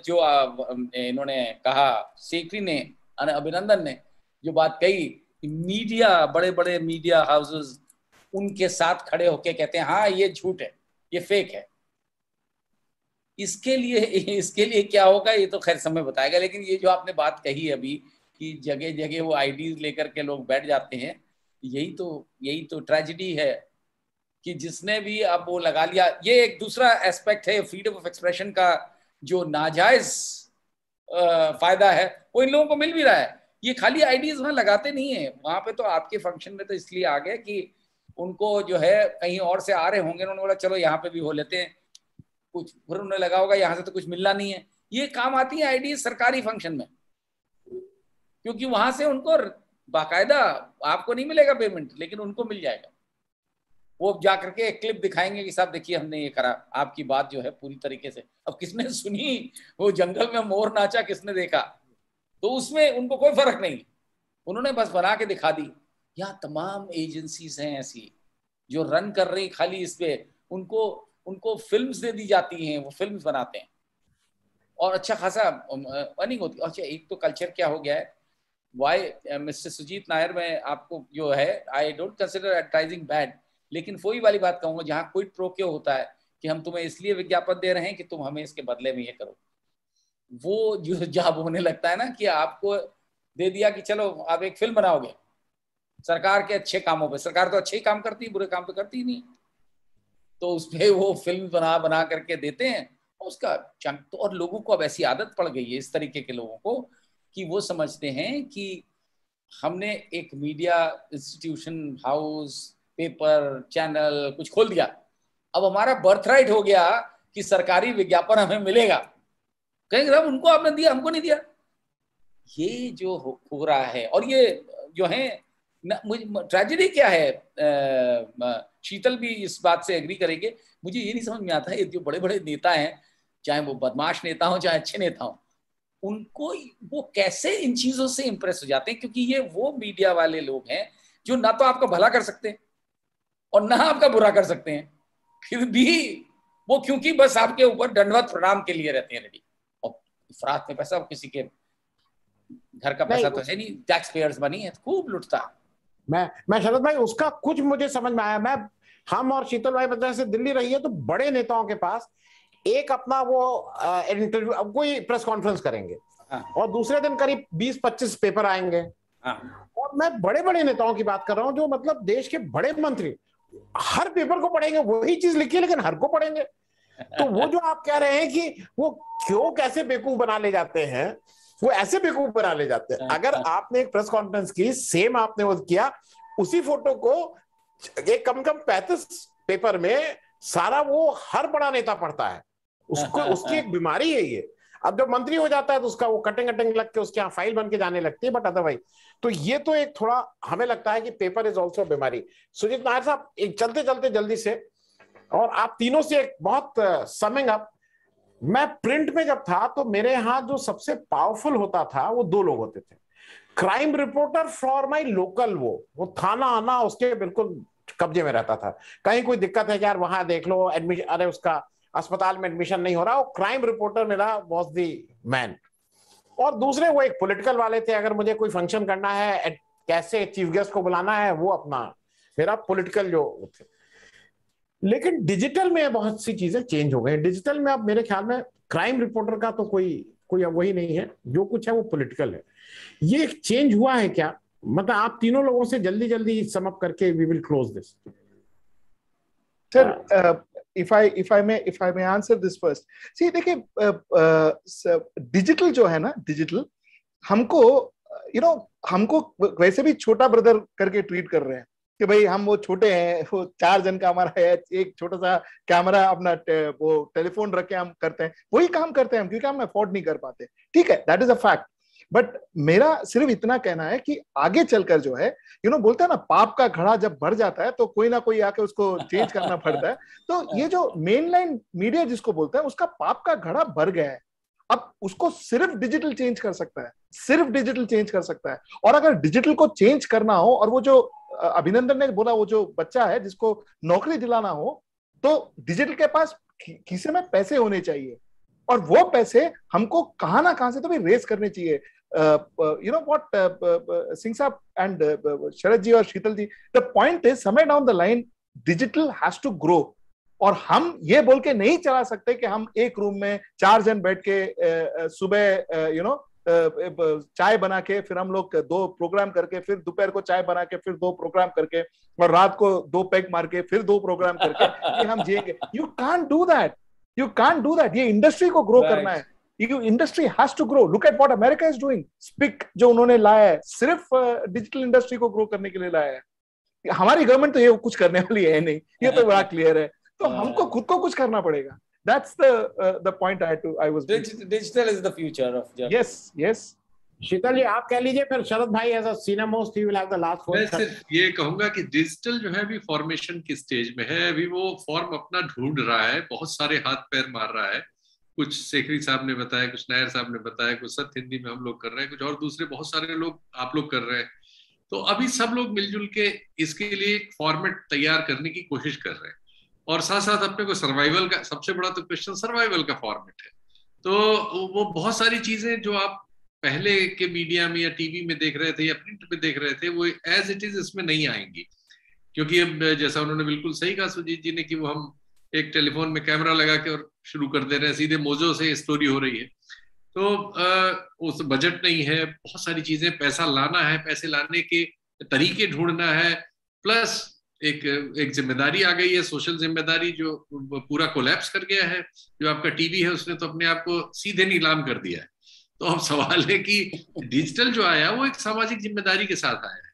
इन्होंने कहा, सेक्री ने, अभिनंदन ने जो बात कही, मीडिया, बड़े बड़े मीडिया हाउसेस उनके साथ खड़े होके कहते हैं हाँ ये झूठ है, ये फेक है। इसके लिए क्या होगा ये तो खैर समय बताएगा। लेकिन ये जो आपने बात कही अभी कि जगह जगह वो आईडीज लेकर के लोग बैठ जाते हैं, यही तो ट्रेजेडी है कि जिसने भी अब वो लगा लिया। ये एक दूसरा एस्पेक्ट है फ्रीडम ऑफ एक्सप्रेशन का, जो नाजायज फायदा है वो इन लोगों को मिल भी रहा है। ये खाली आईडीज वहां लगाते नहीं है, वहां पे तो आपके फंक्शन में तो इसलिए आ गए कि उनको जो है कहीं और से आ रहे होंगे, उन्होंने बोला चलो यहाँ पे भी हो लेते हैं कुछ, फिर उन्हें लगा होगा यहाँ से तो कुछ मिलना नहीं है। ये काम आती है आईडीज सरकारी फंक्शन में, क्योंकि वहां से उनको बाकायदा, आपको नहीं मिलेगा पेमेंट लेकिन उनको मिल जाएगा। वो जाकर के एक क्लिप दिखाएंगे कि साहब देखिए हमने ये करा, आपकी बात जो है पूरी तरीके से। अब किसने सुनी, वो जंगल में मोर नाचा किसने देखा, तो उसमें उनको कोई फर्क नहीं, उन्होंने बस बना के दिखा दी। यहाँ तमाम एजेंसीज हैं ऐसी जो रन कर रही खाली इस पे, उनको फिल्म्स दे दी जाती हैं, वो फिल्म्स बनाते हैं और अच्छा खासा अर्निंग होती है। अच्छा एक तो कल्चर क्या हो गया है, वाई मिस्टर सुजीत नायर, में आपको जो है, I don't consider advertising bad, लेकिन वही वाली बात कहूंगा जहाँ क्विड प्रो क्यो होता है कि हम तुम्हें इसलिए विज्ञापन दे रहे हैं कि तुम हमें इसके बदले में ये करो, वो जो जब होने लगता है ना कि आपको दे दिया कि चलो आप एक फिल्म बनाओगे सरकार के अच्छे कामों पे, सरकार तो अच्छे ही काम करती है, बुरे काम तो करती ही नहीं, तो उसपे वो फिल्म बना करके देते हैं उसका चंक तो। और लोगों को अब ऐसी आदत पड़ गई है इस तरीके के लोगों को कि वो समझते हैं कि हमने एक media institution, house, paper, channel कुछ खोल दिया, अब हमारा बर्थराइट हो गया कि सरकारी विज्ञापन हमें मिलेगा। कहेंगे साहब उनको आपने दिया, हमको नहीं दिया। ये जो हो रहा है, और ये जो है ट्रेजेडी क्या है, शीतल भी इस बात से एग्री करेंगे, मुझे ये नहीं समझ में आता है जो बड़े बड़े नेता हैं, चाहे वो बदमाश नेता हो चाहे अच्छे नेता हो, उनको वो कैसे इन चीजों से इंप्रेस हो जाते हैं, क्योंकि ये वो मीडिया वाले लोग हैं जो ना तो आपका भला कर सकते हैं और ना आपका बुरा कर सकते हैं, फिर भी वो क्योंकि बस आपके ऊपर दंडवत प्रणाम के लिए रहते हैं रेडी। और इफरात में पैसा, किसी के घर का पैसा तो है नहीं, टैक्स पेयर्स मनी है, खूब लुटता है। मैं शरद भाई उसका कुछ मुझे समझ में आया। हम और शीतल भाई बता से दिल्ली रही है तो बड़े नेताओं के पास एक अपना वो इंटरव्यू, अब कोई प्रेस कॉन्फ्रेंस करेंगे और दूसरे दिन करीब 20-25 पेपर आएंगे। और मैं बड़े बड़े नेताओं की बात कर रहा हूं जो मतलब देश के बड़े मंत्री हर पेपर को पढ़ेंगे, वही चीज लिखी है लेकिन हर को पढ़ेंगे। तो वो जो आप कह रहे हैं कि वो क्यों कैसे बेवकूफ बना ले जाते हैं, वो ऐसे बेवकूफ बना ले जाते हैं। अगर आपने एक प्रेस कॉन्फ्रेंस की, सेम आपने वो किया, उसी फोटो को एक कम 35 पेपर में सारा वो हर बड़ा नेता पढ़ता है, उसको उसकी एक बीमारी है ये। अब जब मंत्री हो जाता है तो उसका वो कटिंग लग के उसके यहाँ फाइल बन के जाने लगती है, बट अदरवाइज तो ये तो एक थोड़ा हमें लगता है कि पेपर इज ऑल्सो बीमारी। सुजीत नायर साहब, एक चलते चलते जल्दी से, और आप तीनों से एक बहुत समिंग अप, मैं प्रिंट में जब था तो मेरे यहाँ जो सबसे पावरफुल होता था वो 2 लोग होते थे, crime reporter for my local, वो थाना आना उसके बिल्कुल कब्जे में रहता था। कहीं कोई दिक्कत है कि यार वहां देख लो एडमिशन, अरे उसका अस्पताल में एडमिशन नहीं हो रहा, वो क्राइम रिपोर्टर मेरा वॉज दी मैन। और दूसरे वो एक पॉलिटिकल वाले थे, अगर मुझे कोई फंक्शन करना है, कैसे चीफ गेस्ट को बुलाना है, वो अपना मेरा पॉलिटिकल जो थे। लेकिन डिजिटल में बहुत सी चीजें चेंज हो गई। डिजिटल में अब मेरे ख्याल में क्राइम रिपोर्टर का तो कोई वही नहीं है, जो कुछ है वो पॉलिटिकल है। ये एक चेंज हुआ है क्या? मतलब आप तीनों लोगों से जल्दी सम अप करके we will close this. Sir, if I may answer this first, see देखिए, डिजिटल जो है ना, डिजिटल हमको वैसे भी छोटा ब्रदर करके ट्रीट कर रहे हैं कि भाई हम वो छोटे हैं, वो 4 जन का हमारा है, एक छोटा सा कैमरा, अपना वो टेलीफोन रख के हम करते हैं, वही काम करते हैं हम, क्योंकि हम अफोर्ड नहीं कर पाते। ठीक है, that is a fact. But मेरा सिर्फ इतना कहना है कि आगे चलकर जो है बोलते हैं ना, पाप का घड़ा जब भर जाता है तो कोई ना कोई आके उसको चेंज करना पड़ता है। तो ये जो मेन लाइन मीडिया जिसको बोलता है, उसका पाप का घड़ा भर गया है। अब उसको सिर्फ डिजिटल चेंज कर सकता है, सिर्फ डिजिटल चेंज कर सकता है। और अगर डिजिटल को चेंज करना हो, और वो जो अभिनंदन ने बोला, वो जो बच्चा है जिसको नौकरी दिलाना हो, तो डिजिटल के पास खीसे में पैसे होने चाहिए, और वो पैसे हमको कहां ना कहां से तो भी रेस करने चाहिए। what Singh साहब and शरद जी और शीतल जी, the point is somewhere down the line digital has to grow। और हम ये बोल के नहीं चला सकते कि हम एक रूम में 4 जन बैठ के सुबह चाय बना के, फिर हम लोग 2 प्रोग्राम करके, फिर दोपहर को चाय बना के, फिर 2 प्रोग्राम करके, और रात को 2 पैग मार के, फिर 2 प्रोग्राम करके कि हम जिएंगे। You can't do that, you can't do that. ये इंडस्ट्री को ग्रो करना है, industry has to grow. Look at what America is doing. स्पिक जो उन्होंने लाया है, सिर्फ डिजिटल इंडस्ट्री को ग्रो करने के लिए लाया है। हमारी गवर्नमेंट तो ये कुछ करने वाली है नहीं, ये तो बड़ा क्लियर है। तो हमको खुद को कुछ करना पड़ेगा। That's the point I was. Digital is the future of journalism. Yes, yes. शीतल जी आप कह लीजिए, फिर शरद भाई as a senior most he will have the last word. मैं सिर्फ ये कहूंगा कि डिजिटल जो है अभी फॉर्मेशन की स्टेज में है। अभी वो फॉर्म अपना ढूंढ रहा है, बहुत सारे हाथ पैर मार रहा है। कुछ शेखरी साहब ने बताया, कुछ नायर साहब ने बताया, कुछ सत्य हिंदी में हम लोग कर रहे हैं, कुछ और दूसरे बहुत सारे लोग आप लोग कर रहे हैं। तो अभी सब लोग मिलजुल के इसके लिए एक फॉर्मेट तैयार करने की कोशिश कर रहे हैं। और साथ साथ अपने को सर्वाइवल का, सबसे बड़ा तो क्वेश्चन सर्वाइवल का फॉर्मेट है। तो वो बहुत सारी चीजें जो आप पहले के मीडिया में या टीवी में देख रहे थे या प्रिंट में देख रहे थे, वो एज इट इज इसमें नहीं आएंगी। क्योंकि अब जैसा उन्होंने बिल्कुल सही कहा सुजीत जी ने, कि वो हम एक टेलीफोन में कैमरा लगा के और शुरू कर दे रहे हैं, सीधे मोजो से स्टोरी हो रही है। तो उस बजट नहीं है, बहुत सारी चीजें, पैसा लाना है, पैसे लाने के तरीके ढूंढना है, प्लस एक जिम्मेदारी आ गई है, सोशल जिम्मेदारी, जो पूरा कोलैप्स कर गया है। जो आपका टीवी है उसने तो अपने आप को सीधे नीलाम कर दिया है। तो अब सवाल है कि डिजिटल जो आया वो एक सामाजिक जिम्मेदारी के साथ आया है,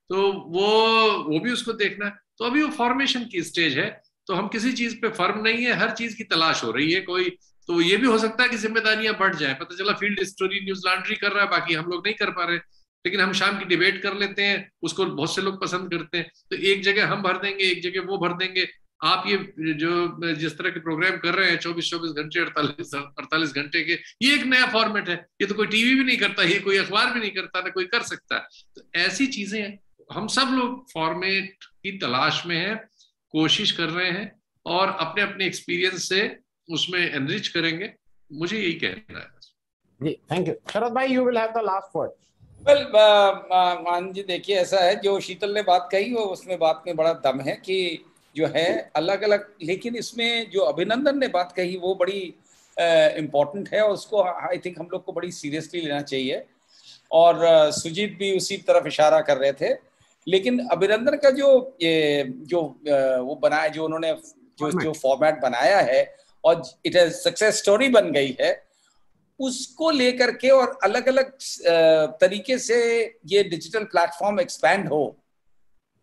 तो वो भी उसको देखना है। तो अभी वो फॉर्मेशन की स्टेज है, तो हम किसी चीज पे फर्म नहीं है, हर चीज की तलाश हो रही है। कोई तो ये भी हो सकता है कि जिम्मेदारियां बढ़ जाए। पता चला फील्ड स्टोरी न्यूज लॉन्ड्री कर रहा है, बाकी हम लोग नहीं कर पा रहे, लेकिन हम शाम की डिबेट कर लेते हैं, उसको बहुत से लोग पसंद करते हैं। तो एक जगह हम भर देंगे, एक जगह वो भर देंगे। आप ये जो जिस तरह के प्रोग्राम कर रहे हैं 24 घंटे 48 घंटे के, ये एक नया फॉर्मेट है। ये तो कोई टीवी भी नहीं करता, ये कोई अखबार भी नहीं करता, ना कोई कर सकता। तो ऐसी चीजें हम सब लोग फॉर्मेट की तलाश में हैं, कोशिश कर रहे हैं, और अपने अपने एक्सपीरियंस से उसमें एनरिच करेंगे। मुझे यही कहना है जी। Thank you. शरद भाई, you will have the last word. Well Maan ji, देखिए ऐसा है, जो शीतल ने बात कही वो उसमें बात में बड़ा दम है कि जो है अलग अलग, लेकिन इसमें जो अभिनंदन ने बात कही वो बड़ी इम्पोर्टेंट है, और उसको आई थिंक हम लोग को बड़ी सीरियसली लेना चाहिए। और सुजीत भी उसी तरफ इशारा कर रहे थे। लेकिन अभिनंदन का जो वो बनाया, जो उन्होंने जो फॉर्मेट बनाया है, और इट इज सक्सेस स्टोरी बन गई है, उसको लेकर के और अलग अलग तरीके से ये डिजिटल प्लेटफॉर्म एक्सपैंड हो,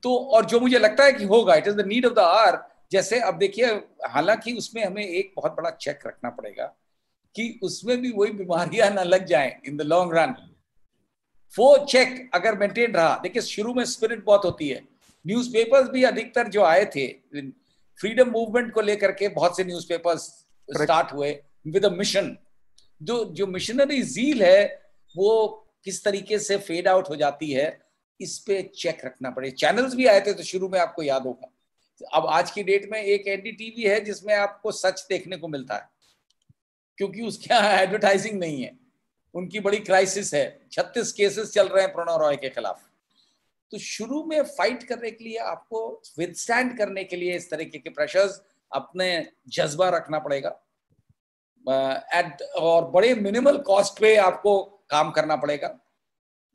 तो और जो मुझे लगता है कि होगा, it is the need of the hour. जैसे अब देखिए, हालांकि उसमें हमें एक बहुत बड़ा चेक रखना पड़ेगा कि उसमें भी वही बीमारियां ना लग जाएं इन द लॉन्ग रन। वो चेक अगर मेंटेन रहा, देखिए शुरू में स्पिरिट बहुत होती है। न्यूज़पेपर्स भी अधिकतर जो आए थे फ्रीडम मूवमेंट को लेकर के, बहुत से न्यूज़पेपर्स स्टार्ट हुए विद अ मिशन। जो मिशनरी जील है वो किस तरीके से फेड आउट हो जाती है, इस पे चेक रखना पड़े। चैनल्स भी आए थे तो शुरू में आपको याद होगा। अब आज की डेट में एक एनडीटीवी है जिसमें आपको सच देखने को मिलता है, क्योंकि उसके यहाँ एडवर्टाइजिंग नहीं है। उनकी बड़ी क्राइसिस है, 36 केसेस चल रहे हैं प्रणव रॉय के खिलाफ। तो शुरू में फाइट करने के लिए, आपको विदस्टैंड करने के लिए इस तरीके के प्रेशर्स, अपने जज्बा रखना पड़ेगा, और बड़े मिनिमल कॉस्ट पे आपको काम करना पड़ेगा।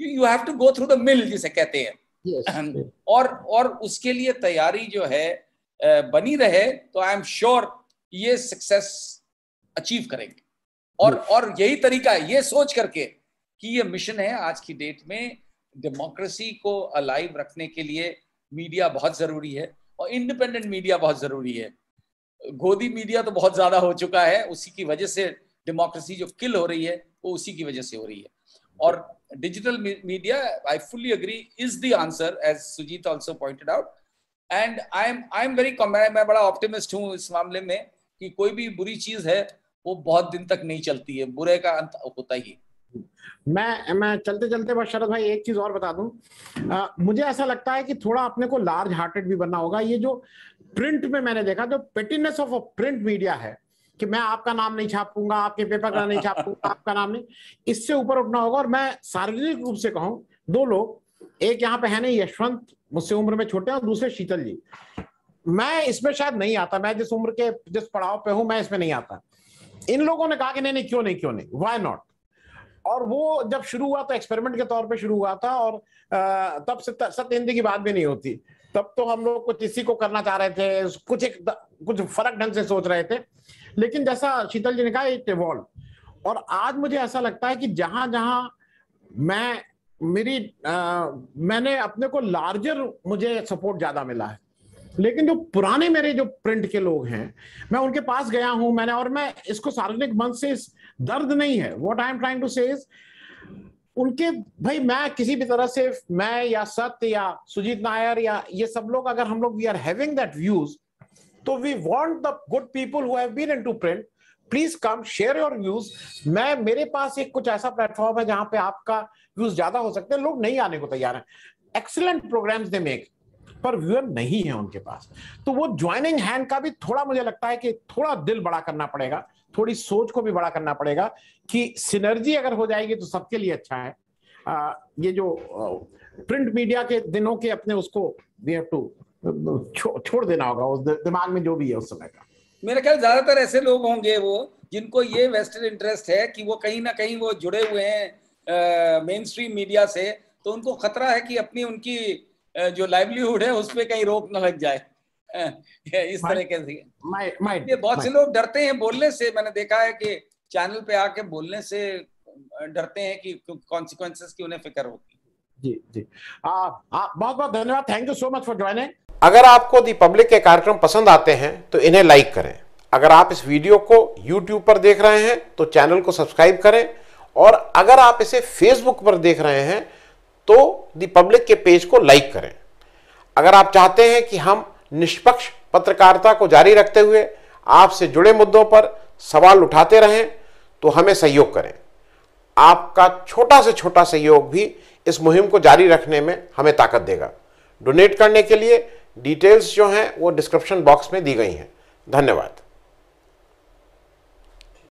You have to go through the mill जिसे कहते हैं। yes. और उसके लिए तैयारी जो है बनी रहे, तो आई एम श्योर ये सक्सेस अचीव करेंगे। और यही तरीका है, ये सोच करके कि ये मिशन है आज की डेट में, डेमोक्रेसी को अलाइव रखने के लिए मीडिया बहुत जरूरी है, और इंडिपेंडेंट मीडिया बहुत जरूरी है। गोदी मीडिया तो बहुत ज्यादा हो चुका है, उसी की वजह से डेमोक्रेसी जो किल हो रही है वो उसी की वजह से हो रही है। और digital media, I fully agree, is the answer, as Sujit also pointed out. And I'm very मैं बड़ा ऑप्टिमिस्ट हूँ इस मामले में कि कोई भी बुरी चीज है वो बहुत दिन तक नहीं चलती है, बुरे का अंत होता ही। मैं चलते चलते बस शरद भाई एक चीज और बता दूं, मुझे ऐसा लगता है कि थोड़ा अपने को लार्ज हार्टेड भी बनना होगा। ये जो प्रिंट में मैंने देखा, जो pettiness of a print media है कि मैं आपका नाम नहीं छापूंगा, आपके पेपर का नहीं छापूंगा, आपका नाम नहीं, इससे ऊपर उठना होगा। और मैं सार्वजनिक रूप से कहूं, दो लोग, एक यहाँ पे है नहीं, यशवंत मुझसे उम्र में छोटे हैं, और दूसरे शीतल जी, मैं इसमें शायद नहीं आता, मैं जिस उम्र के जिस पड़ाव पे हूं मैं इसमें नहीं आता। इन लोगों ने कहा कि नहीं क्यों नहीं, व्हाई नॉट। और वो जब शुरू हुआ तो एक्सपेरिमेंट के तौर पे शुरू हुआ था, और तब से सत्य हिंदी की बात भी नहीं होती। तब तो हम लोग कुछ इसी को करना चाह रहे थे, कुछ फर्क ढंग से सोच रहे थे, लेकिन जैसा शीतल जी ने कहा, इट इवॉल्व। और आज मुझे ऐसा लगता है कि जहां जहां मैंने अपने को लार्जर, मुझे सपोर्ट ज्यादा मिला है, लेकिन जो पुराने मेरे जो प्रिंट के लोग हैं, मैं उनके पास गया हूं मैंने, और मैं इसको सार्वजनिक मंच से, इस दर्द नहीं है, what I am trying to say is, उनके भाई, मैं किसी भी तरह से, मैं या सत्य या सुजीत नायर या ये सब लोग, अगर हम लोग we are having that views, तो we want the good people who have been into print, please come share your views. मेरे पास एक कुछ ऐसा प्लेटफॉर्म है जहां पे आपका व्यूज ज्यादा हो सकते हैं। लोग नहीं आने को तैयार हैं, एक्सीलेंट प्रोग्राम्स दे मेक, पर व्यूअर नहीं है उनके पास। तो वो ज्वाइनिंग हैंड का भी थोड़ा मुझे लगता है कि थोड़ा दिल बड़ा करना पड़ेगा, थोड़ी सोच को भी बड़ा करना पड़ेगा, कि सिनर्जी अगर हो जाएगी तो सबके लिए अच्छा है। ये जो प्रिंट मीडिया के दिनों के अपने उसको वी हैव टू छोड़ देना होगा, उस दिमाग में जो भी है उस समय का। मेरा ख्याल ज्यादातर ऐसे लोग होंगे वो जिनको ये वेस्टेड इंटरेस्ट है कि वो कहीं ना कहीं वो जुड़े हुए हैं मेन स्ट्रीम मीडिया से, तो उनको खतरा है कि अपनी उनकी जो लाइवलीहुड है उस पर कहीं रोक न लग जाए इस तरीके से। ये बहुत से लोग डरते हैं बोलने से, मैंने देखा है कि चैनल पे आके बोलने से डरते हैं कि कॉन्सिक्वेंसेस की उन्हें फिक्र होगी। जी जी, बहुत बहुत धन्यवाद, thank you so much for joining. अगर आपको दी पब्लिक के कार्यक्रम पसंद आते हैं तो इन्हें लाइक करें। अगर आप इस वीडियो को YouTube पर देख रहे हैं तो चैनल को सब्सक्राइब करें, और अगर आप इसे Facebook पर देख रहे हैं तो दी पब्लिक के पेज को लाइक करें। अगर आप चाहते हैं कि हम निष्पक्ष पत्रकारिता को जारी रखते हुए आपसे जुड़े मुद्दों पर सवाल उठाते रहें तो हमें सहयोग करें। आपका छोटा से छोटा सहयोग भी इस मुहिम को जारी रखने में हमें ताकत देगा। डोनेट करने के लिए डिटेल्स जो हैं वो डिस्क्रिप्शन बॉक्स में दी गई हैं। धन्यवाद।